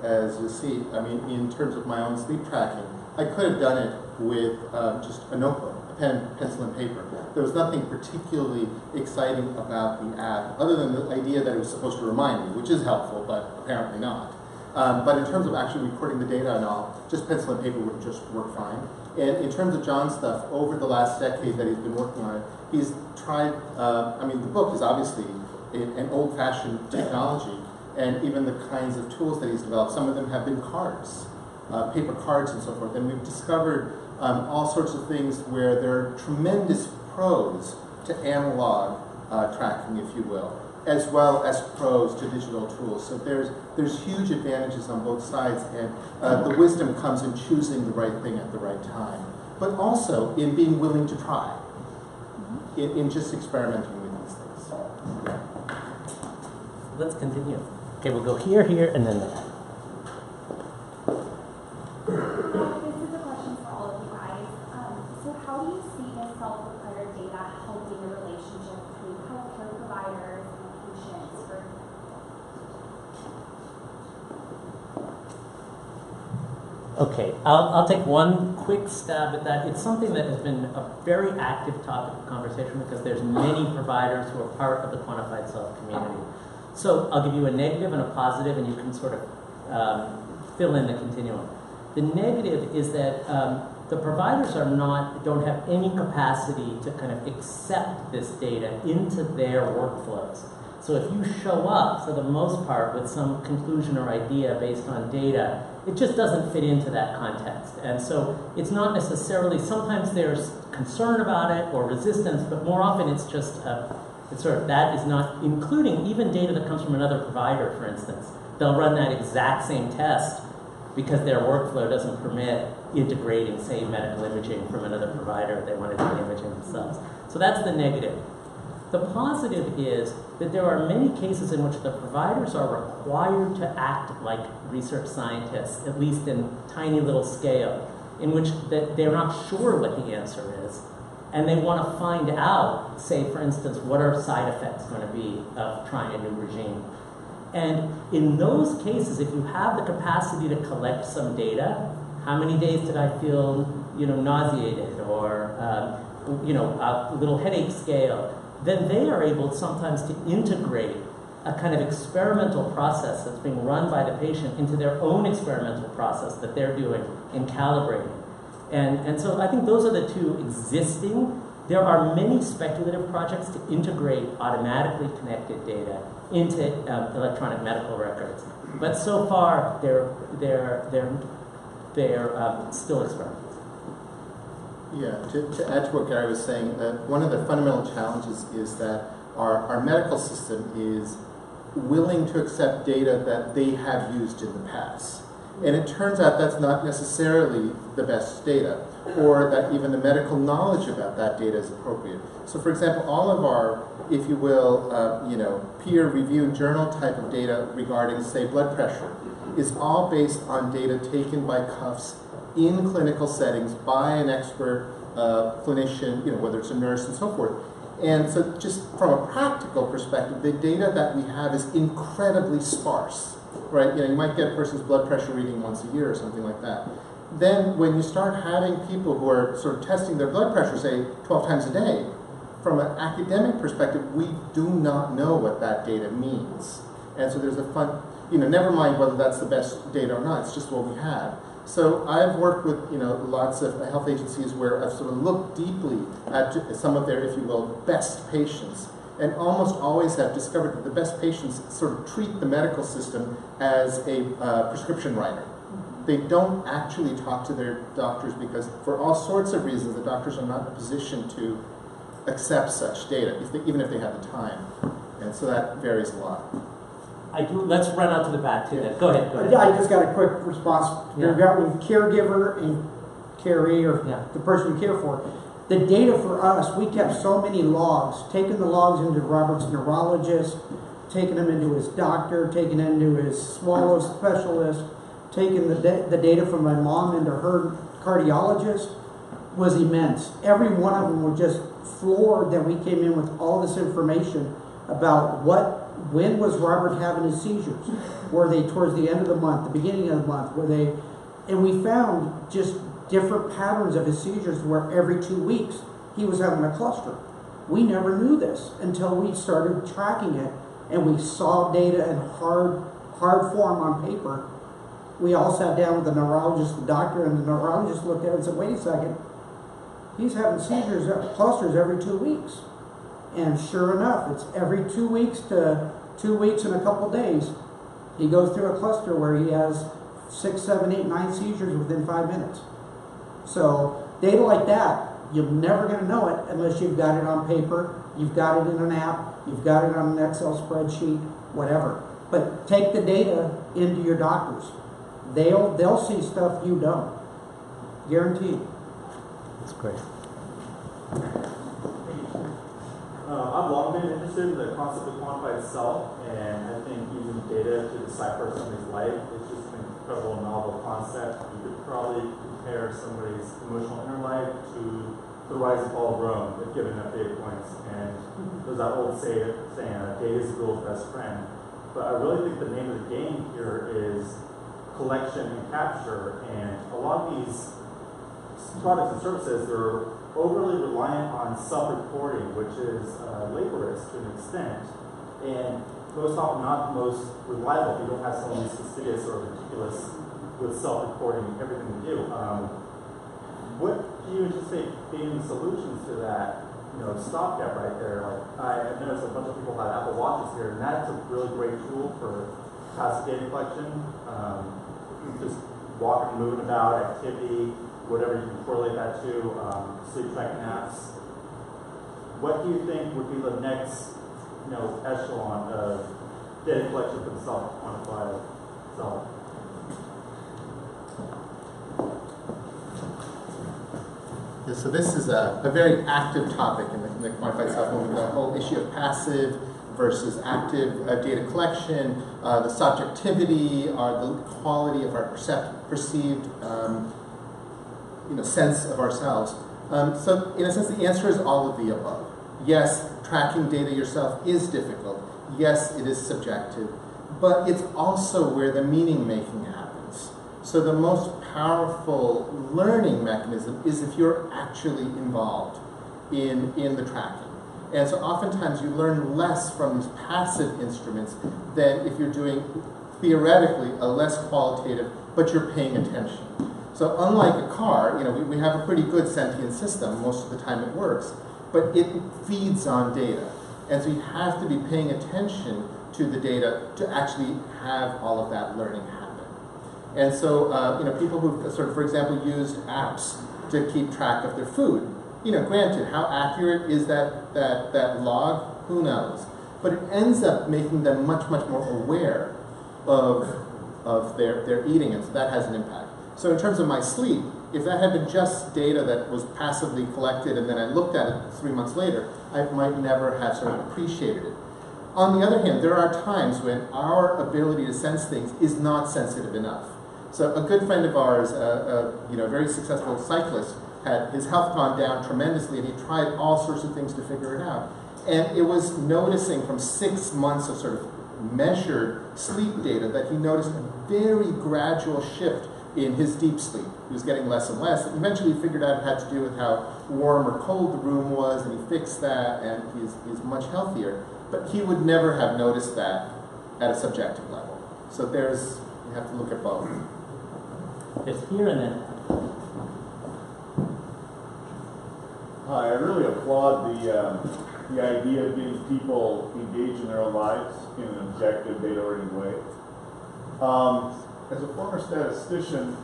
As you'll see, I mean, in terms of my own sleep tracking, I could have done it with just a notebook, a pen, pencil, and paper. There was nothing particularly exciting about the app, other than the idea that it was supposed to remind me, which is helpful, but apparently not. But in terms of actually recording the data and all, just pencil and paper would just work fine. And in terms of John's stuff, over the last decade that he's been working on it, he's tried, the book is obviously an old-fashioned technology, and even the kinds of tools that he's developed, some of them have been cards, paper cards and so forth. And we've discovered all sorts of things where there are tremendous pros to analog tracking, if you will, as well as pros to digital tools. So there's huge advantages on both sides, and the wisdom comes in choosing the right thing at the right time, but also in being willing to try, in just experimenting with these things. Let's continue. Okay, we'll go here, and then there. This is a question for all of you guys. So how do you see the self-declared data helping the relationship between healthcare providers and patients? Okay, I'll take one quick stab at that. It's something that has been a very active topic of conversation because there's many providers who are part of the quantified self community. So I'll give you a negative and a positive, and you can sort of fill in the continuum. The negative is that the providers don't have any capacity to kind of accept this data into their workflows. So if you show up, for the most part, with some conclusion or idea based on data, it just doesn't fit into that context. And so it's not necessarily, sometimes there's concern about it or resistance, but more often it's just, it's sort of, that is not including even data that comes from another provider, for instance. They'll run that exact same test because their workflow doesn't permit integrating, say, medical imaging from another provider. They want to do the imaging themselves. So that's the negative. The positive is that there are many cases in which the providers are required to act like research scientists, at least in tiny little scale, in which they're not sure what the answer is, and they want to find out, say, for instance, what are side effects going to be of trying a new regime. And in those cases, if you have the capacity to collect some data, how many days did I feel, nauseated, or a little headache scale, then they are able sometimes to integrate a kind of experimental process that's being run by the patient into their own experimental process that they're doing in calibrating. And so I think those are the two existing. There are many speculative projects to integrate automatically connected data into electronic medical records. But so far, they're still experiments. Yeah, to add to what Gary was saying, one of the fundamental challenges is that our medical system is willing to accept data that they have used in the past. And it turns out that's not necessarily the best data, or that even the medical knowledge about that data is appropriate. So for example, all of our, if you will, peer-reviewed journal type of data regarding, say, blood pressure, is all based on data taken by cuffs in clinical settings by an expert clinician, whether it's a nurse and so forth. And so just from a practical perspective, the data that we have is incredibly sparse, right? You might get a person's blood pressure reading once a year or something like that. Then when you start having people who are sort of testing their blood pressure, say, 12 times a day, from an academic perspective, we do not know what that data means. And so there's a fun, never mind whether that's the best data or not, it's just what we have. So I've worked with lots of health agencies where I've sort of looked deeply at some of their, if you will, best patients, and almost always have discovered that the best patients sort of treat the medical system as a prescription writer. They don't actually talk to their doctors because for all sorts of reasons the doctors are not in a position to accept such data, even if they have the time. And so that varies a lot. Let's run out to the back too. Then. Go ahead. I just got a quick response. Yeah. We've got one caregiver and caree, or the person you care for. The data for us, we kept so many logs, taking the logs into Robert's neurologist, taking them into his doctor, taking them into his swallow specialist, taking the data from my mom into her cardiologist, was immense. Every one of them were just floored that we came in with all this information about when was Robert having his seizures? Were they towards the end of the month, the beginning of the month? Were they? And we found just different patterns of his seizures where every 2 weeks he was having a cluster. We never knew this until we started tracking it and we saw data in hard form on paper. We all sat down with the neurologist, the doctor, and the neurologist looked at it and said, wait a second, he's having seizures, clusters every 2 weeks. And sure enough, it's every 2 weeks to 2 weeks and a couple days, he goes through a cluster where he has 6, 7, 8, 9 seizures within 5 minutes. So data like that, you're never going to know it unless you've got it on paper, you've got it in an app, you've got it on an Excel spreadsheet, whatever. But take the data into your doctors. They'll see stuff you don't. Guaranteed. That's great. I've long been interested in the concept of quantified self, and I think using data to decipher somebody's life is just an incredible novel concept. You could probably compare somebody's emotional inner life to the rise and fall of Rome if given enough data points. And there's that old saying, data is the girl's best friend. But I really think the name of the game here is collection and capture, and a lot of these products and services, they're overly reliant on self-reporting, which is laborious to an extent, and most often not the most reliable if you don't have someone who's fastidious or meticulous with self-reporting everything they do. What do you anticipate being the solutions to that stopgap right there? Like I've noticed a bunch of people have Apple Watches here, and that's a really great tool for passive data collection. Just walking, moving about, activity, whatever you can correlate that to, sleep track naps. What do you think would be the next, echelon of data collection for the self-quantified self? Yeah, so this is a very active topic in the quantified self movement, the whole issue of passive versus active data collection, the subjectivity, the quality of our perceived sense of ourselves. So in a sense, the answer is all of the above. Yes, tracking data yourself is difficult. Yes, it is subjective, but it's also where the meaning making happens. So the most powerful learning mechanism is if you're actually involved in the tracking. And so oftentimes you learn less from these passive instruments than if you're doing, theoretically, a less qualitative, but you're paying attention. So unlike a car, we have a pretty good sentient system. Most of the time it works, but it feeds on data. And so you have to be paying attention to the data to actually have all of that learning happen. And so, people who for example, used apps to keep track of their food, granted, how accurate is that log? Who knows? But it ends up making them much, much more aware of their eating, and so that has an impact. So in terms of my sleep, if that had been just data that was passively collected and then I looked at it 3 months later, I might never have sort of appreciated it. On the other hand, there are times when our ability to sense things is not sensitive enough. So a good friend of ours, a very successful cyclist, had his health gone down tremendously, and he tried all sorts of things to figure it out. And it was noticing from 6 months of sort of measured sleep data that he noticed a very gradual shift in his deep sleep. He was getting less and less. Eventually he figured out it had to do with how warm or cold the room was, and he fixed that, and he's much healthier. But he would never have noticed that at a subjective level. So you have to look at both. It's here and then. Hi, I really applaud the idea of getting people engaged in their own lives in an objective, data-oriented way. As a former statistician,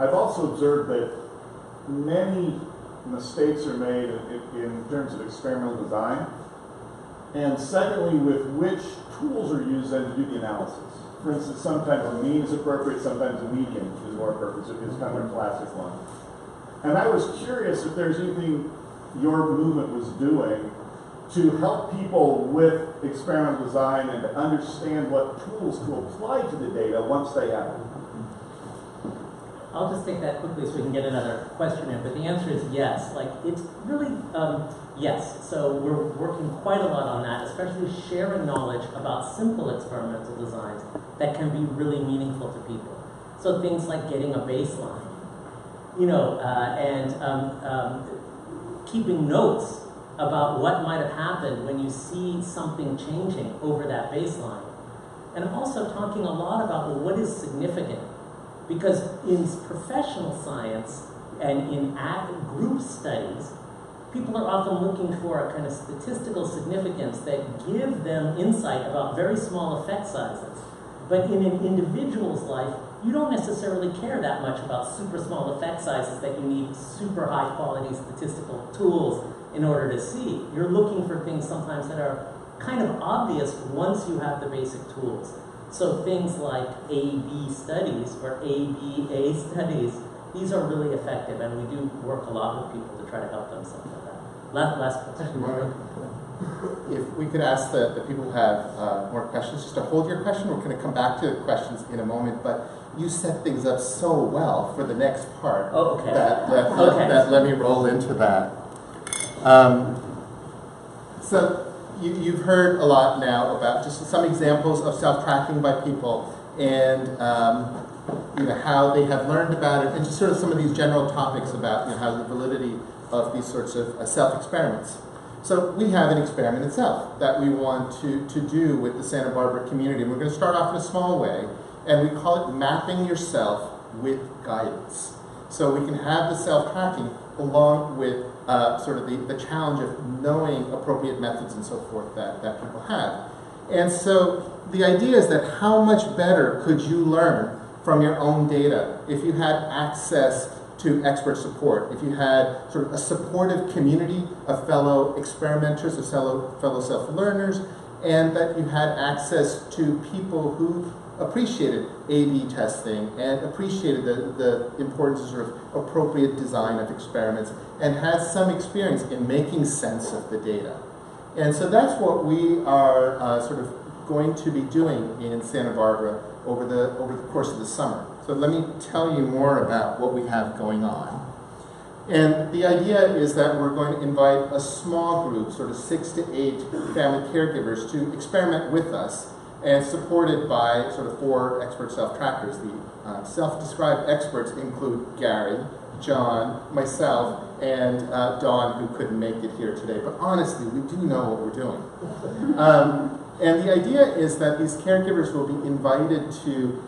I've also observed that many mistakes are made in terms of experimental design, and secondly, with which tools are used then to do the analysis. For instance, sometimes a mean is appropriate, sometimes a median is more appropriate. It's kind of a classic one. And I was curious if there's anything your movement was doing to help people with experimental design and to understand what tools to apply to the data once they have it. I'll just take that quickly so we can get another question in, but the answer is yes. It's really, yes. So we're working quite a lot on that, especially sharing knowledge about simple experimental designs that can be really meaningful to people. So things like getting a baseline, and keeping notes about what might have happened when you see something changing over that baseline. And also talking a lot about what is significant. Because in professional science and in group studies, people are often looking for a kind of statistical significance that give them insight about very small effect sizes. But in an individual's life, you don't necessarily care that much about super small effect sizes that you need super high quality statistical tools in order to see. You're looking for things sometimes that are kind of obvious once you have the basic tools. So things like A-B studies or A-B-A studies, these are really effective, and we do work a lot with people to try to help them something like that. Last question. If we could ask the people who have more questions just to hold your question. We're going to come back to questions in a moment, but you set things up so well for the next part that let me roll into that. So you've heard a lot now about just some examples of self-tracking by people and how they have learned about it, and just sort of some of these general topics about how the validity of these sorts of self-experiments. So we have an experiment itself that we want to do with the Santa Barbara community. And we're going to start off in a small way, and we call it mapping yourself with guidance. So we can have the self-tracking along with sort of the challenge of knowing appropriate methods and so forth that people have. And so the idea is that how much better could you learn from your own data, if you had access to expert support, if you had sort of a supportive community of fellow experimenters, of fellow self-learners, and that you had access to people who appreciated A/B testing and appreciated the importance of sort of appropriate design of experiments and had some experience in making sense of the data. And so that's what we are sort of going to be doing in Santa Barbara over the course of the summer. So let me tell you more about what we have going on. And the idea is that we're going to invite a small group, sort of 6 to 8 family caregivers, to experiment with us, and supported by sort of 4 expert self-trackers. The self-described experts include Gary, John, myself, and Dawn, who couldn't make it here today. But honestly, we do know what we're doing. And the idea is that these caregivers will be invited to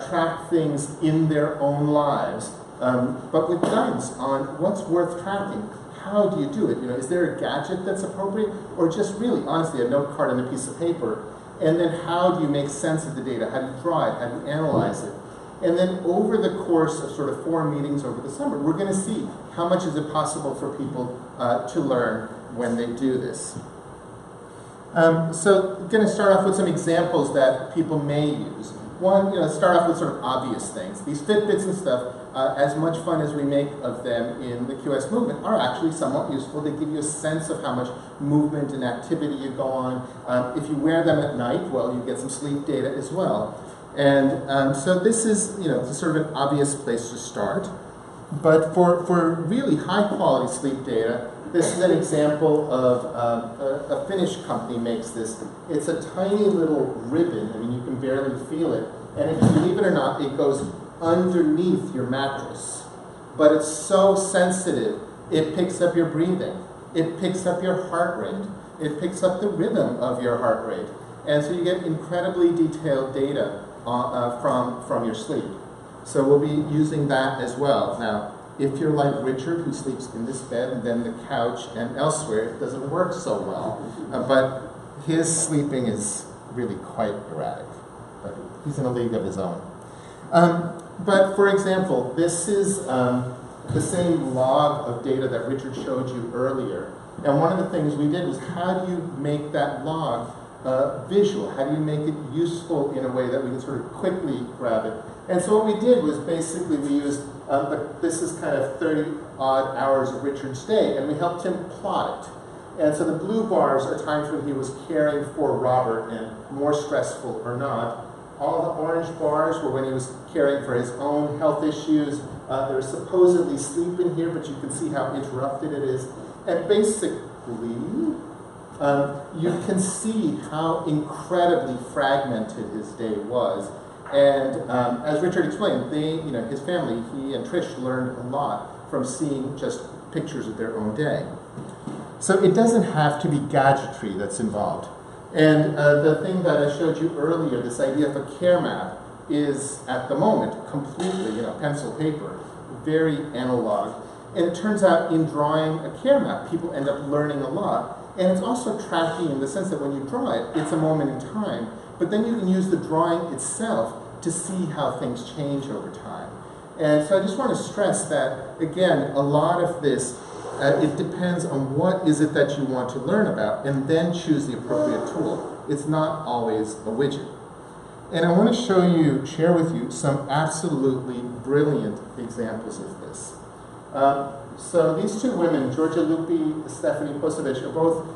track things in their own lives, but with guidance on what's worth tracking. How do you do it? You know, is there a gadget that's appropriate, or just really, honestly, a note card and a piece of paper? And then how do you make sense of the data? How do you draw it? How do you analyze it? And then over the course of sort of 4 meetings over the summer, we're going to see how much is it possible for people to learn when they do this. So I'm going to start off with some examples that people may use. One, start off with sort of obvious things. These Fitbits and stuff, as much fun as we make of them in the QS movement, are actually somewhat useful. They give you a sense of how much movement and activity you go on. If you wear them at night, well, you get some sleep data as well. And so this is, sort of an obvious place to start. But for really high quality sleep data, this is an example of a Finnish company makes this. It's a tiny little ribbon. I mean, you can barely feel it. And if you believe it or not, it goes underneath your mattress. But it's so sensitive, it picks up your breathing. It picks up your heart rate. It picks up the rhythm of your heart rate. And so you get incredibly detailed data from your sleep. So we'll be using that as well. Now, if you're like Richard, who sleeps in this bed and then the couch and elsewhere, it doesn't work so well. But his sleeping is really quite erratic. But he's in a league of his own. But for example, this is the same log of data that Richard showed you earlier. And one of the things we did was, how do you make that log visual? How do you make it useful in a way that we can sort of quickly grab it? And so what we did was basically we used, this is kind of 30-odd hours of Richard's day, and we helped him plot it. And so the blue bars are times when he was caring for Robert, and more stressful or not. All the orange bars were when he was caring for his own health issues. There's supposedly sleep in here, but you can see how interrupted it is. And basically, you can see how incredibly fragmented his day was. And as Richard explained, his family, he and Trish, learned a lot from seeing just pictures of their own day. So it doesn't have to be gadgetry that's involved. And the thing that I showed you earlier, this idea of a care map, is at the moment completely, pencil paper, very analog. And it turns out in drawing a care map, people end up learning a lot. And it's also tracking in the sense that when you draw it, it's a moment in time. But then you can use the drawing itself to see how things change over time. And so I just want to stress that, again, a lot of this, it depends on what is it that you want to learn about, and then choose the appropriate tool. It's not always a widget. And I want to share with you some absolutely brilliant examples of this. So these 2 women, Georgia Lupi, Stephanie Posevich, are both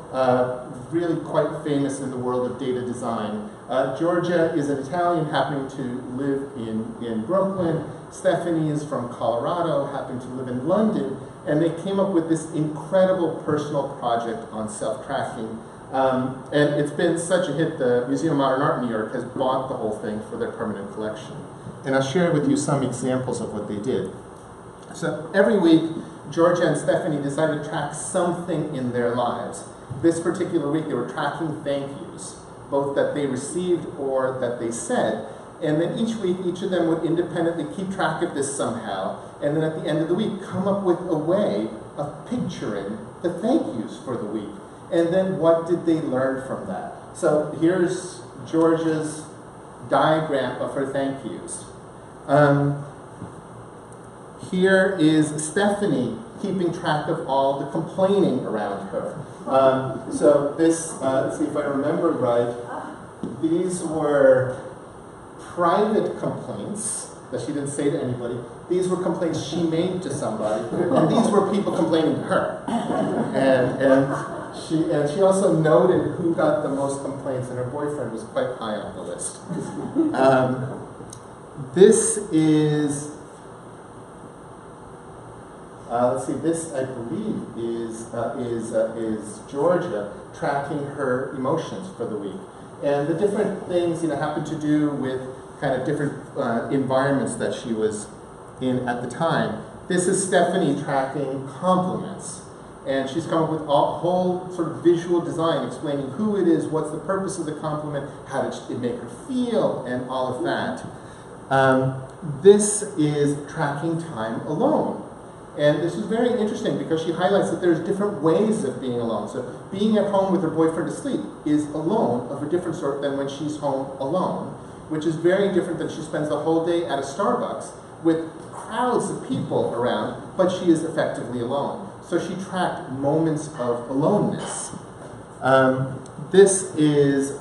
really quite famous in the world of data design. Georgia is an Italian happening to live in Brooklyn. Stephanie is from Colorado, happening to live in London. And they came up with this incredible personal project on self-tracking. And it's been such a hit, the Museum of Modern Art in New York has bought the whole thing for their permanent collection. And I'll share with you some examples of what they did. So every week, Georgia and Stephanie decided to track something in their lives. This particular week, they were tracking thank yous, both that they received or that they said. And then each week, each of them would independently keep track of this somehow. And then at the end of the week, come up with a way of picturing the thank yous for the week. And then what did they learn from that? So here's Georgia's diagram of her thank yous. Here is Stephanie keeping track of all the complaining around her. So this, let's see if I remember right, these were private complaints that she didn't say to anybody. These were complaints she made to somebody, and these were people complaining to her. And she also noted who got the most complaints, and her boyfriend was quite high on the list. This is, let's see, this I believe is Georgia tracking her emotions for the week. And the different things, happen to do with kind of different environments that she was in at the time. This is Stephanie tracking compliments. And she's come up with a whole sort of visual design explaining who it is, what's the purpose of the compliment, how did it make her feel, and all of that. This is tracking time alone. And this is very interesting because she highlights that there's different ways of being alone. So being at home with her boyfriend asleep is alone of a different sort than when she's home alone, which is very different than she spends the whole day at a Starbucks with crowds of people around, but she is effectively alone. So she tracked moments of aloneness. This is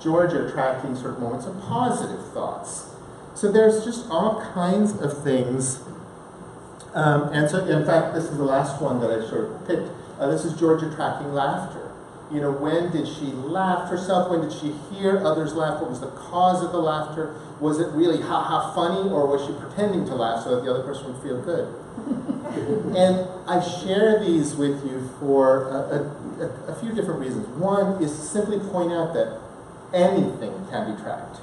Georgia tracking sort of moments of positive thoughts. So there's just all kinds of things. And so, in fact, this is the last one that I sort of picked. This is Georgia tracking laughter. When did she laugh herself? When did she hear others laugh? What was the cause of the laughter? Was it really ha-ha funny, or was she pretending to laugh so that the other person would feel good? And I share these with you for a few different reasons. One is to simply point out that anything can be tracked.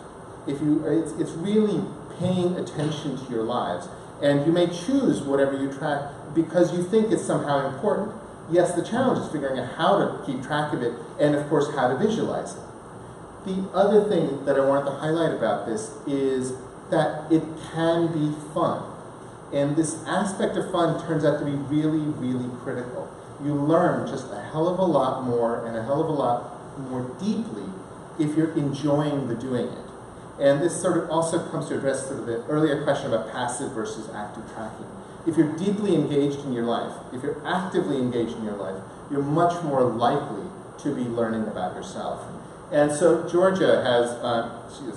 It's really paying attention to your lives. And you may choose whatever you track because you think it's somehow important. Yes, the challenge is figuring out how to keep track of it and, of course, how to visualize it. The other thing that I wanted to highlight about this is that it can be fun. And this aspect of fun turns out to be really, really critical. You learn just a hell of a lot more and a hell of a lot more deeply if you're enjoying the doing it. And this sort of also comes to address sort of the earlier question about passive versus active tracking. If you're deeply engaged in your life, if you're actively engaged in your life, you're much more likely to be learning about yourself. And so Georgia has,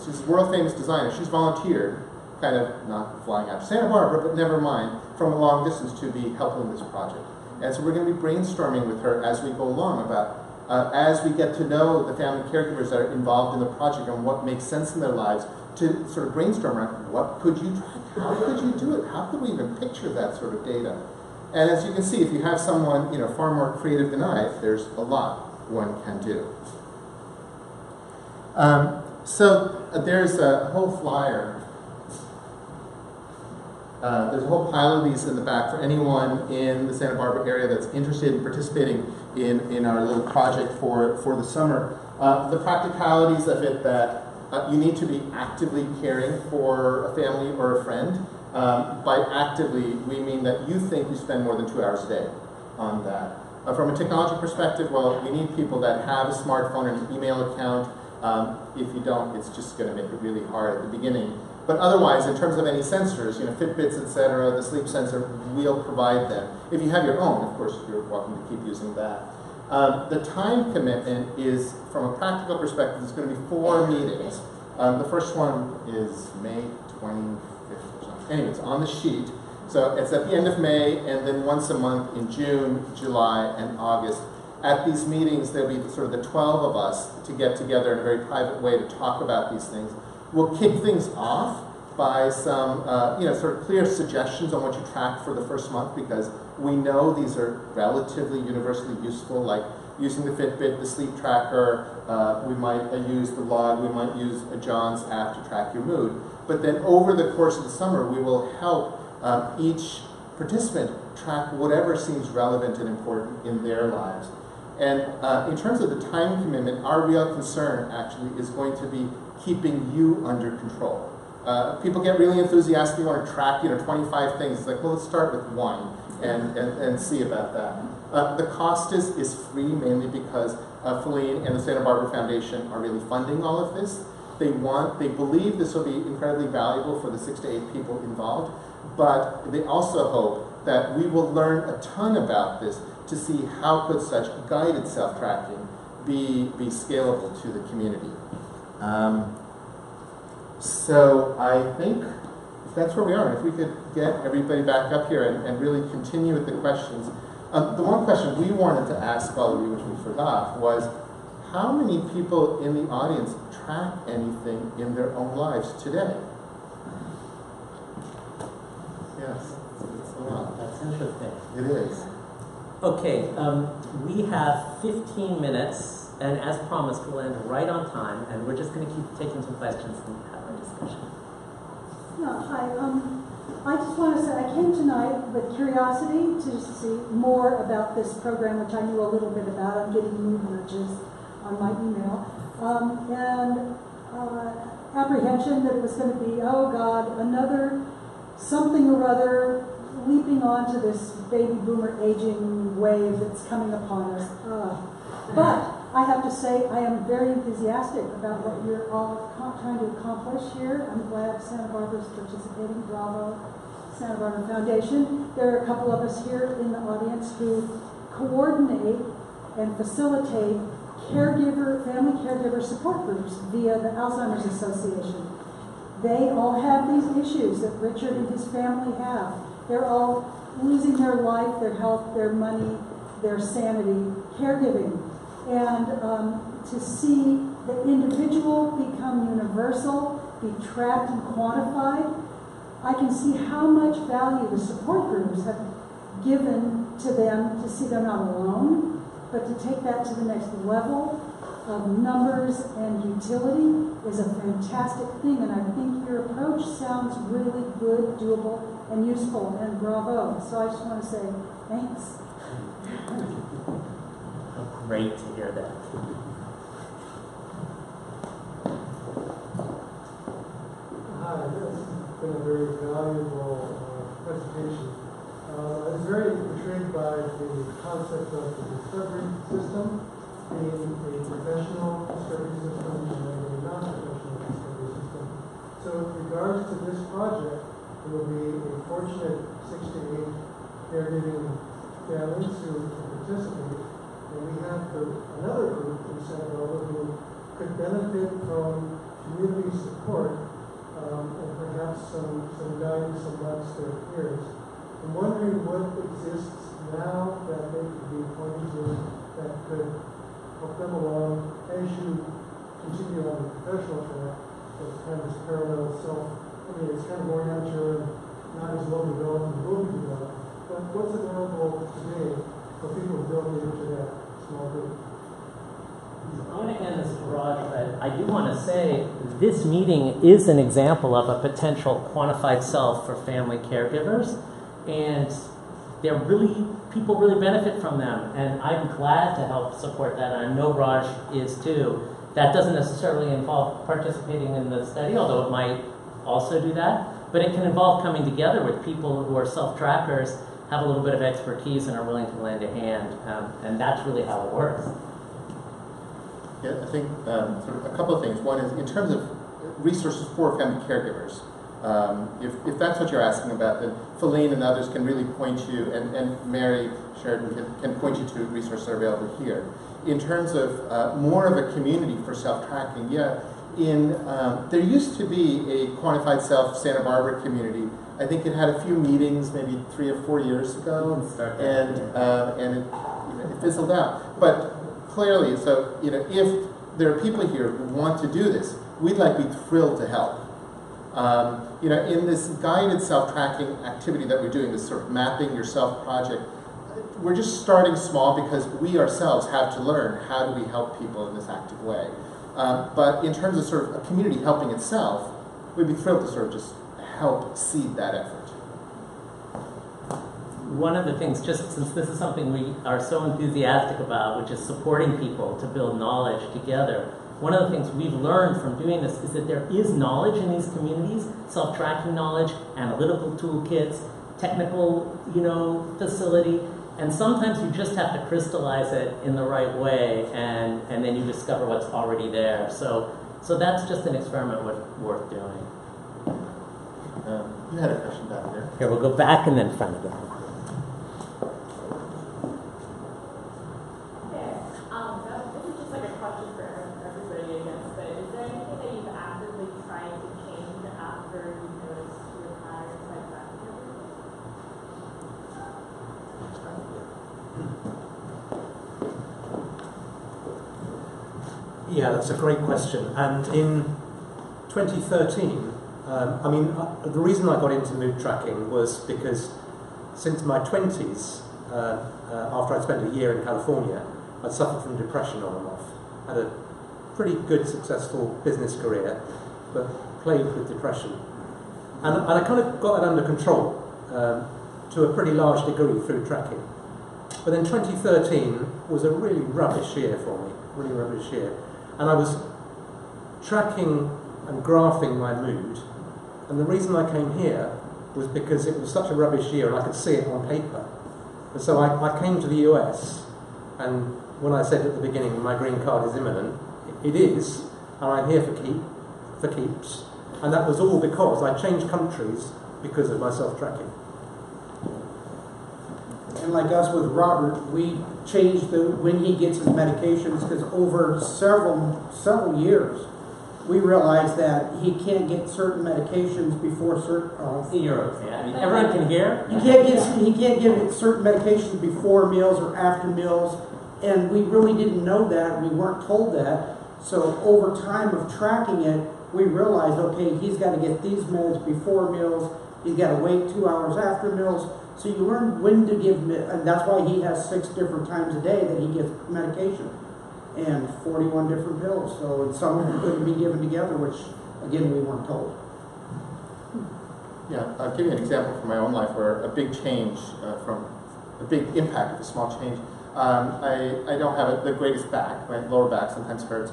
she's a world famous designer. She's volunteered, kind of not flying out to Santa Barbara, but never mind, from a long distance to be helping this project. And so we're going to be brainstorming with her as we go along about as we get to know the family caregivers that are involved in the project and what makes sense in their lives, to sort of brainstorm around what could you track, how could you do it, how could we even picture that sort of data. And as you can see, if you have someone far more creative than I, there's a lot one can do. So there's a whole flyer. There's a whole pile of these in the back for anyone in the Santa Barbara area that's interested in participating in our little project for the summer. The practicalities of it that you need to be actively caring for a family or a friend. By actively, we mean that you think you spend more than 2 hours a day on that. From a technology perspective, well, we need people that have a smartphone and an email account. If you don't, it's just going to make it really hard at the beginning. But otherwise, in terms of any sensors, Fitbits, etc., the sleep sensor, we'll provide them. If you have your own, of course, you're welcome to keep using that. The time commitment is, from a practical perspective, it's going to be 4 meetings. The first one is May 25th or something. Anyway, it's on the sheet. So it's at the end of May, and then once a month in June, July, and August. At these meetings, there'll be sort of the 12 of us to get together in a very private way to talk about these things. We'll kick things off by some sort of clear suggestions on what you track for the first month, because we know these are relatively universally useful, like using the Fitbit, the sleep tracker. We might use the log. We might use a John's app to track your mood. But then over the course of the summer, we will help each participant track whatever seems relevant and important in their lives. And in terms of the time commitment, our real concern actually is going to be keeping you under control. People get really enthusiastic, you want to track 25 things. It's like, well, let's start with 1 and see about that. The cost is free, mainly because Feline and the Santa Barbara Foundation are really funding all of this. They believe this will be incredibly valuable for the 6 to 8 people involved, but they also hope that we will learn a ton about this to see how could such guided self-tracking be scalable to the community. So I think that's where we are. If we could get everybody back up here and really continue with the questions. The one question we wanted to ask all of you, which we forgot, was how many people in the audience track anything in their own lives today? Yes, it's a lot. That's interesting. It is. Okay, we have 15 minutes, and as promised, we'll end right on time, and we're just going to keep taking some questions and have our discussion. Yeah, hi. I just want to say I came tonight with curiosity to see more about this program, which I knew a little bit about. I'm getting mood nudges on my email. And apprehension that it was going to be, oh God, another something or other leaping onto this baby boomer aging wave that's coming upon us. But I have to say I am very enthusiastic about what you're all trying to accomplish here. I'm glad Santa Barbara's participating. Bravo, Santa Barbara Foundation. There are a couple of us here in the audience who coordinate and facilitate family caregiver support groups via the Alzheimer's Association. They all have these issues that Richard and his family have. They're all losing their life, their health, their money, their sanity, caregiving. And to see the individual become universal, be tracked and quantified, I can see how much value the support groups have given to them to see they're not alone, but to take that to the next level of numbers and utility is a fantastic thing. And I think your approach sounds really good, doable, and useful, and bravo. So I just want to say thanks. Great to hear that. Hi, this has been a very valuable presentation. I was very intrigued by the concept of the discovery system being a professional discovery system and a non-professional discovery system. So with regards to this project, there will be a fortunate 6 to 8 caregiving families who participate. And we have another group in Santa Barbara who could benefit from community support and perhaps some guidance amongst their peers. I'm wondering what exists now that they could be pointed to that could help them along as you continue on the professional track. So it's kind of this parallel it's kind of more amateur and not as well developed and will be developed. But what's available today for people to build into that small group? I'm going to hand this to Raj, but I do want to say this meeting is an example of a potential quantified self for family caregivers, and people really benefit from them, and I'm glad to help support that, and I know Raj is too. That doesn't necessarily involve participating in the study, although it might also do that, but it can involve coming together with people who are self-trackers, have a little bit of expertise, and are willing to lend a hand, and that's really how it works. Yeah, I think sort of a couple of things. One is in terms of resources for family caregivers. If that's what you're asking about, then Feline and others can really point you, and Mary Sheridan can point you to resources that are available here. In terms of more of a community for self-tracking, there used to be a quantified self Santa Barbara community. I think it had a few meetings, maybe 3 or 4 years ago, and it fizzled out. But clearly, so if there are people here who want to do this, we'd be thrilled to help. In this guided self-tracking activity that we're doing, this sort of mapping yourself project, we're just starting small because we ourselves have to learn how do we help people in this active way. But in terms of sort of a community helping itself, we'd be thrilled to sort of just help seed that effort. One of the things, just since this is something we are so enthusiastic about, which is supporting people to build knowledge together, one of the things we've learned from doing this is that there is knowledge in these communities, self-tracking knowledge, analytical toolkits, technical, facility, and sometimes you just have to crystallize it in the right way, and then you discover what's already there. So So that's just an experiment worth doing. You had a question back there. Here, we'll go back and then front again. This is just like a question for everybody, I guess, but is there anything that you've actively tried to change after you noticed your patterns like that? Yeah, that's a great question. And in 2013, the reason I got into mood tracking was because since my 20s, after I spent a year in California, I'd suffered from depression on and off. Had a pretty good, successful business career, but plagued with depression. And I kind of got that under control to a pretty large degree through tracking. But then 2013 was a really rubbish year for me, really rubbish year. And I was tracking and graphing my mood. And the reason I came here was because it was such a rubbish year and I could see it on paper. And so I came to the US, and when I said at the beginning my green card is imminent, it is, and I'm here for keeps. And that was all because I changed countries because of my self-tracking. And like us with Robert, we changed when he gets his medications, because over several years, we realized that he can't get certain medications before certain. Everyone can hear. He can't get certain medications before meals or after meals, and we really didn't know that. We weren't told that. So over time of tracking it, we realized, okay, he's got to get these meds before meals. He's got to wait 2 hours after meals. So you learn when to give, and that's why he has 6 different times a day that he gets medication, and 41 different pills. So some of them couldn't be given together, which again we weren't told. Yeah, I'll give you an example from my own life where a big change from a big impact of a small change. I don't have the greatest back. My lower back sometimes hurts.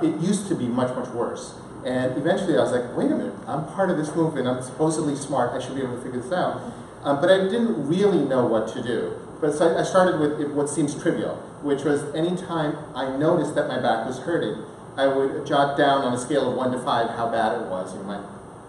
It used to be much worse. And eventually I was like, wait a minute, I'm part of this movement. I'm supposedly smart. I should be able to figure this out. But I didn't really know what to do. But so I started with what seems trivial, which was anytime I noticed that my back was hurting, I would jot down on a scale of 1 to 5 how bad it was, my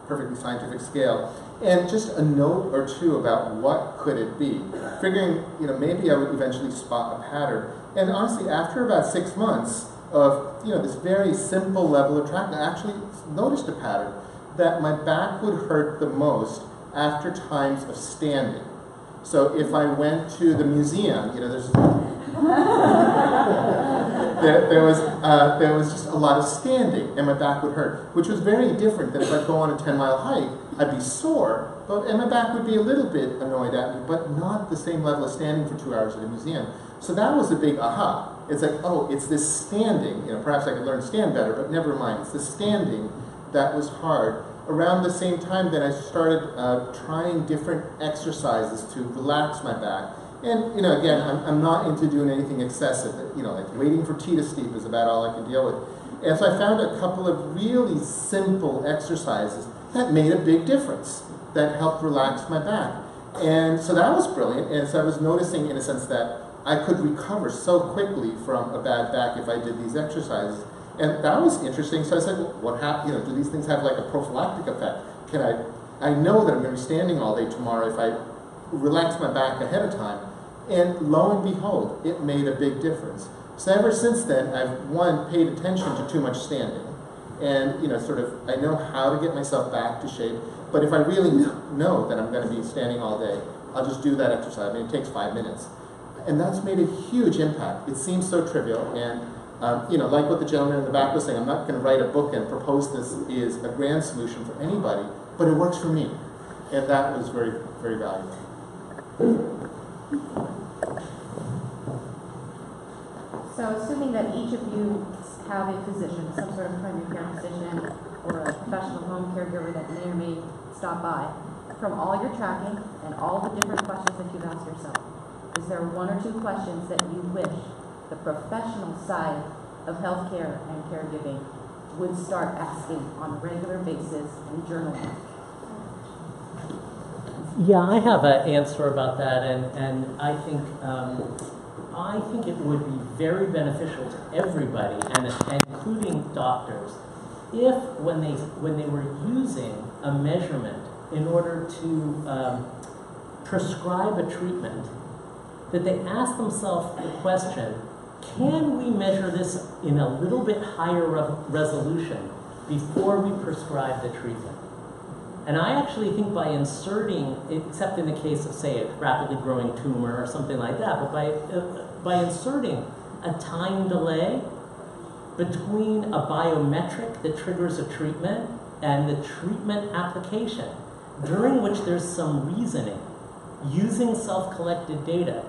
perfectly scientific scale, and just a note or two about what could it be, figuring maybe I would eventually spot a pattern. And honestly, after about 6 months of this very simple level of tracking, I actually noticed a pattern that my back would hurt the most after times of standing. So if I went to the museum, there's there was just a lot of standing, and my back would hurt, which was very different than if I'd go on a 10-mile hike. I'd be sore, and my back would be a little bit annoyed at me, but not the same level of standing for 2 hours at a museum. So that was a big aha. It's like, oh, it's this standing. Perhaps I could learn to stand better, but never mind. It's the standing that was hard. Around the same time, then I started trying different exercises to relax my back. And, again, I'm not into doing anything excessive. Like waiting for tea to steep is about all I can deal with. And so I found a couple of really simple exercises that made a big difference, that helped relax my back. And so that was brilliant. And so I was noticing, in a sense, that I could recover so quickly from a bad back if I did these exercises. And that was interesting. So I said, well, what happened? Do these things have like a prophylactic effect? I know that I'm going to be standing all day tomorrow if I relax my back ahead of time. And lo and behold, it made a big difference. So ever since then, I've paid attention to too much standing. And, I know how to get myself back to shape. But if I really know that I'm going to be standing all day, I'll just do that exercise. It takes 5 minutes. And that's made a huge impact. It seems so trivial. And like what the gentleman in the back was saying, I'm not going to write a book and propose this is a grand solution for anybody, but it works for me. And that was very, very valuable. So assuming that each of you have a physician, some sort of primary care physician or a professional home caregiver that may or may stop by, from all your tracking and all the different questions that you've asked yourself, is there 1 or 2 questions that you wish the professional side of healthcare and caregiving would start asking on a regular basis and journaling? Yeah, I have an answer about that, and I think it would be very beneficial to everybody, and including doctors, if when they were using a measurement in order to prescribe a treatment, that they asked themselves the question, can we measure this in a little bit higher resolution before we prescribe the treatment? And I actually think by inserting, except in the case of, say, a rapidly growing tumor or something like that, but by inserting a time delay between a biometric that triggers a treatment and the treatment application, during which there's some reasoning, using self-collected data,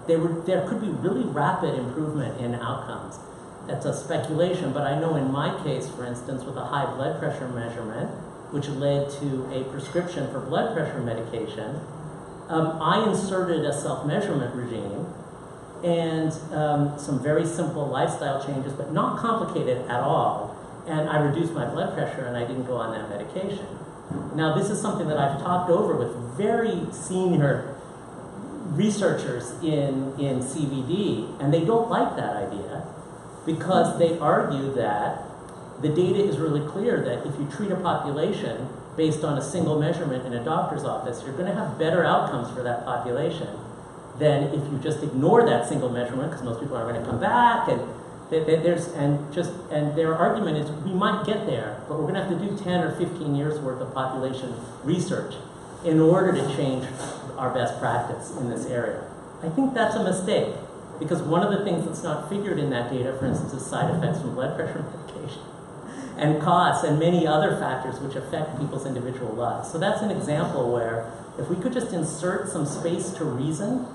there could be really rapid improvement in outcomes. That's a speculation, but I know in my case, for instance, with a high blood pressure measurement, which led to a prescription for blood pressure medication, I inserted a self-measurement regime and some very simple lifestyle changes, but not complicated at all. And I reduced my blood pressure and I didn't go on that medication. Now, this is something that I've talked over with very senior researchers in CVD, and they don't like that idea because they argue that the data is really clear that if you treat a population based on a single measurement in a doctor's office, you're going to have better outcomes for that population than if you just ignore that single measurement, because most people are going to come back, and their argument is we might get there, but we're going to have to do 10 or 15 years worth of population research in order to change our best practice in this area. I think that's a mistake, because one of the things that's not figured in that data, for instance, is side effects from blood pressure medication, and costs, and many other factors which affect people's individual lives. So that's an example where if we could just insert some space to reason,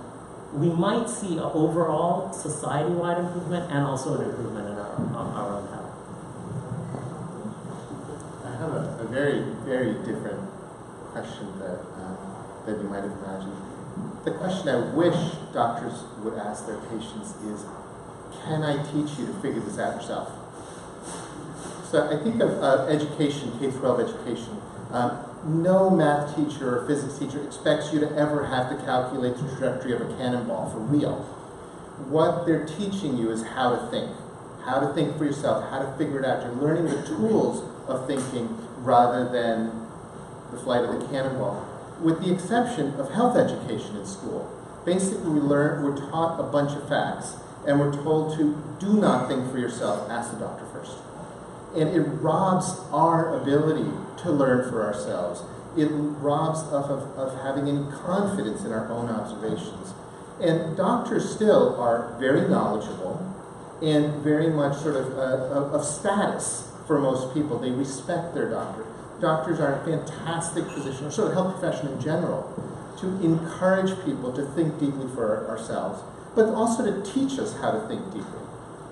we might see an overall society-wide improvement and also an improvement in our own health. I have a very, very different question that you might have imagined. The question I wish doctors would ask their patients is, can I teach you to figure this out yourself? So I think of education, K-12 education. No math teacher or physics teacher expects you to ever have to calculate the trajectory of a cannonball for real. What they're teaching you is how to think for yourself, how to figure it out. You're learning the tools of thinking rather than the flight of the cannonball. With the exception of health education in school. Basically, we're taught a bunch of facts, and we're told to do not think for yourself, ask the doctor first. And it robs our ability to learn for ourselves. It robs us of having any confidence in our own observations. And doctors still are very knowledgeable and very much sort of status for most people. They respect their doctor. Doctors are in a fantastic position, or sort of health profession in general, to encourage people to think deeply for ourselves, but also to teach us how to think deeply.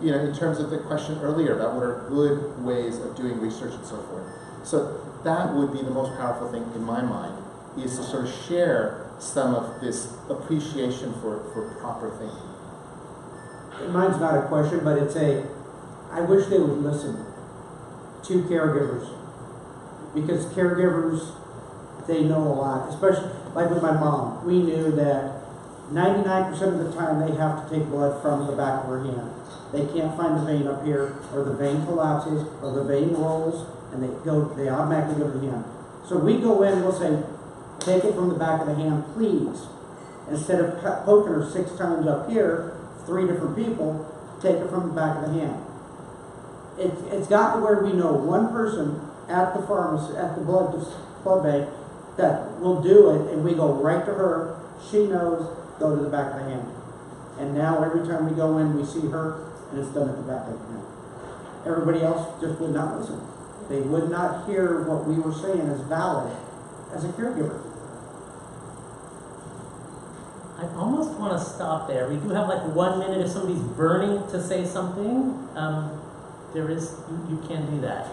You know, in terms of the question earlier about what are good ways of doing research and so forth. So that would be the most powerful thing in my mind, is to sort of share some of this appreciation for proper thinking. Mine's not a question, but it's I wish they would listen to caregivers. Because caregivers, they know a lot, especially like with my mom. We knew that 99% of the time they have to take blood from the back of her hand. They can't find the vein up here, or the vein collapses, or the vein rolls, and they automatically go to the hand. So we go in and we'll say, take it from the back of the hand, please. Instead of poking her 6 times up here, 3 different people, take it from the back of the hand. It's gotten to where we know one person at the pharmacy, at the blood bank, that will do it, and we go right to her. She knows, go to the back of the hand. And now every time we go in, we see her, and it's done at the back of the hand. Everybody else just would not listen. They would not hear what we were saying as valid as a caregiver. I almost want to stop there. We do have like 1 minute if somebody's burning to say something. You can do that.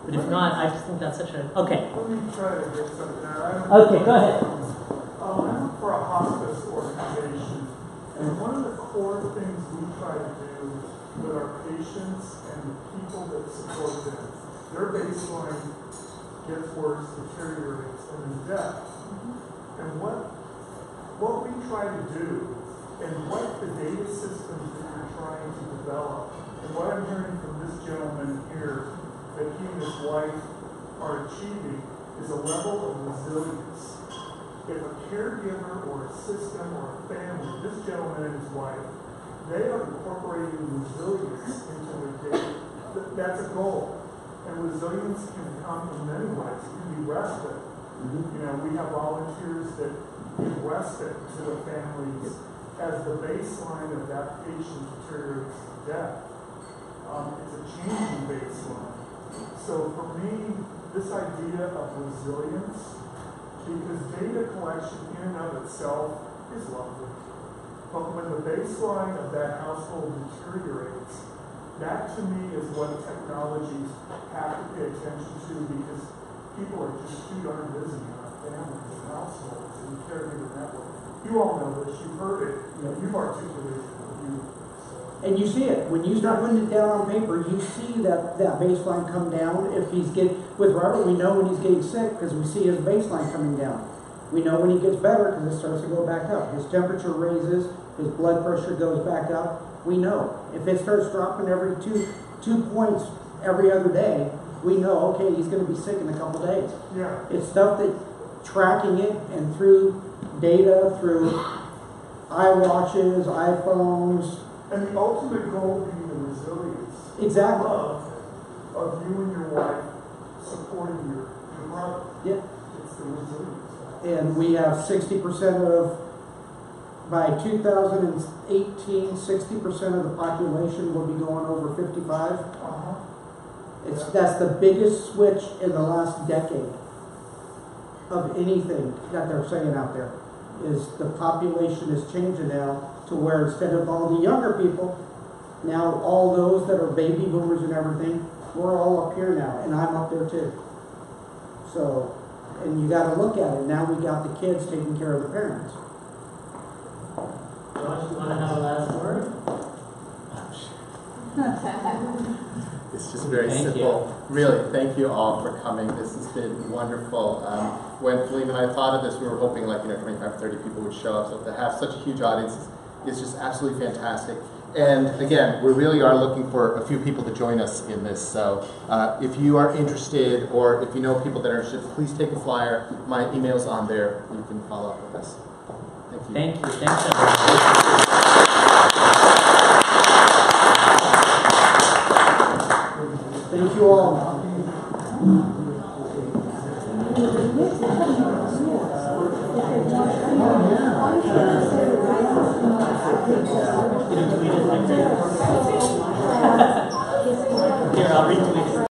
But if not, I just think that's such a... Okay. Let me try to get something there. Okay, go ahead. I'm for a hospice organization, and one of the core things we try to do with our patients and the people that support them, their baseline gets worse, deteriorates, and is death. And what we try to do, and what the data systems that you're trying to develop, and what I'm hearing from this gentleman here, that he and his wife wife are achieving is a level of resilience. If a caregiver or a system or a family, this gentleman and his wife, they are incorporating resilience into their day. That's a goal. And resilience can come in many ways. It can be respite. You know, we have volunteers that give respite to the families as the baseline of that patient deteriorates to death. It's a changing baseline. So for me, this idea of resilience, because data collection in and of itself is lovely. But when the baseline of that household deteriorates, that to me is what technologies have to pay attention to, because people are just too darn busy in our families and households and caregiver network. You all know this, you've heard it, you've articulated it. And you see it. When you start putting it down on paper, you see that baseline come down. If he's with Robert, we know when he's getting sick because we see his baseline coming down. We know when he gets better because it starts to go back up. His temperature raises, his blood pressure goes back up. We know. If it starts dropping every two points every other day, we know, okay, he's going to be sick in a couple days. Yeah. It's stuff that tracking it and through data, through iWatches, iPhones. And the ultimate goal being the resilience. Exactly. Of you and your wife supporting your brother. Yeah. It's the resilience. And we have 60% of, by 2018, 60% of the population will be going over 55. That's the biggest switch in the last decade of anything that they're saying out there. Is the population is changing now to where instead of all the younger people, now all those that are baby boomers and everything, we're all up here now, and I'm up there too. So, and you got to look at it. Now we got the kids taking care of the parents. Josh, you want to have a last word? It's just very Thank simple. you. Really, thank you all for coming. This has been wonderful. When Philippe and I thought of this, we were hoping 25, 30 people would show up. So to have such a huge audience is just absolutely fantastic. And again, we really are looking for a few people to join us in this. So if you are interested, or if you know people that are interested, please take a flyer. My email's on there. You can follow up with us. Thank you. Thank you. Thanks, Thank you all.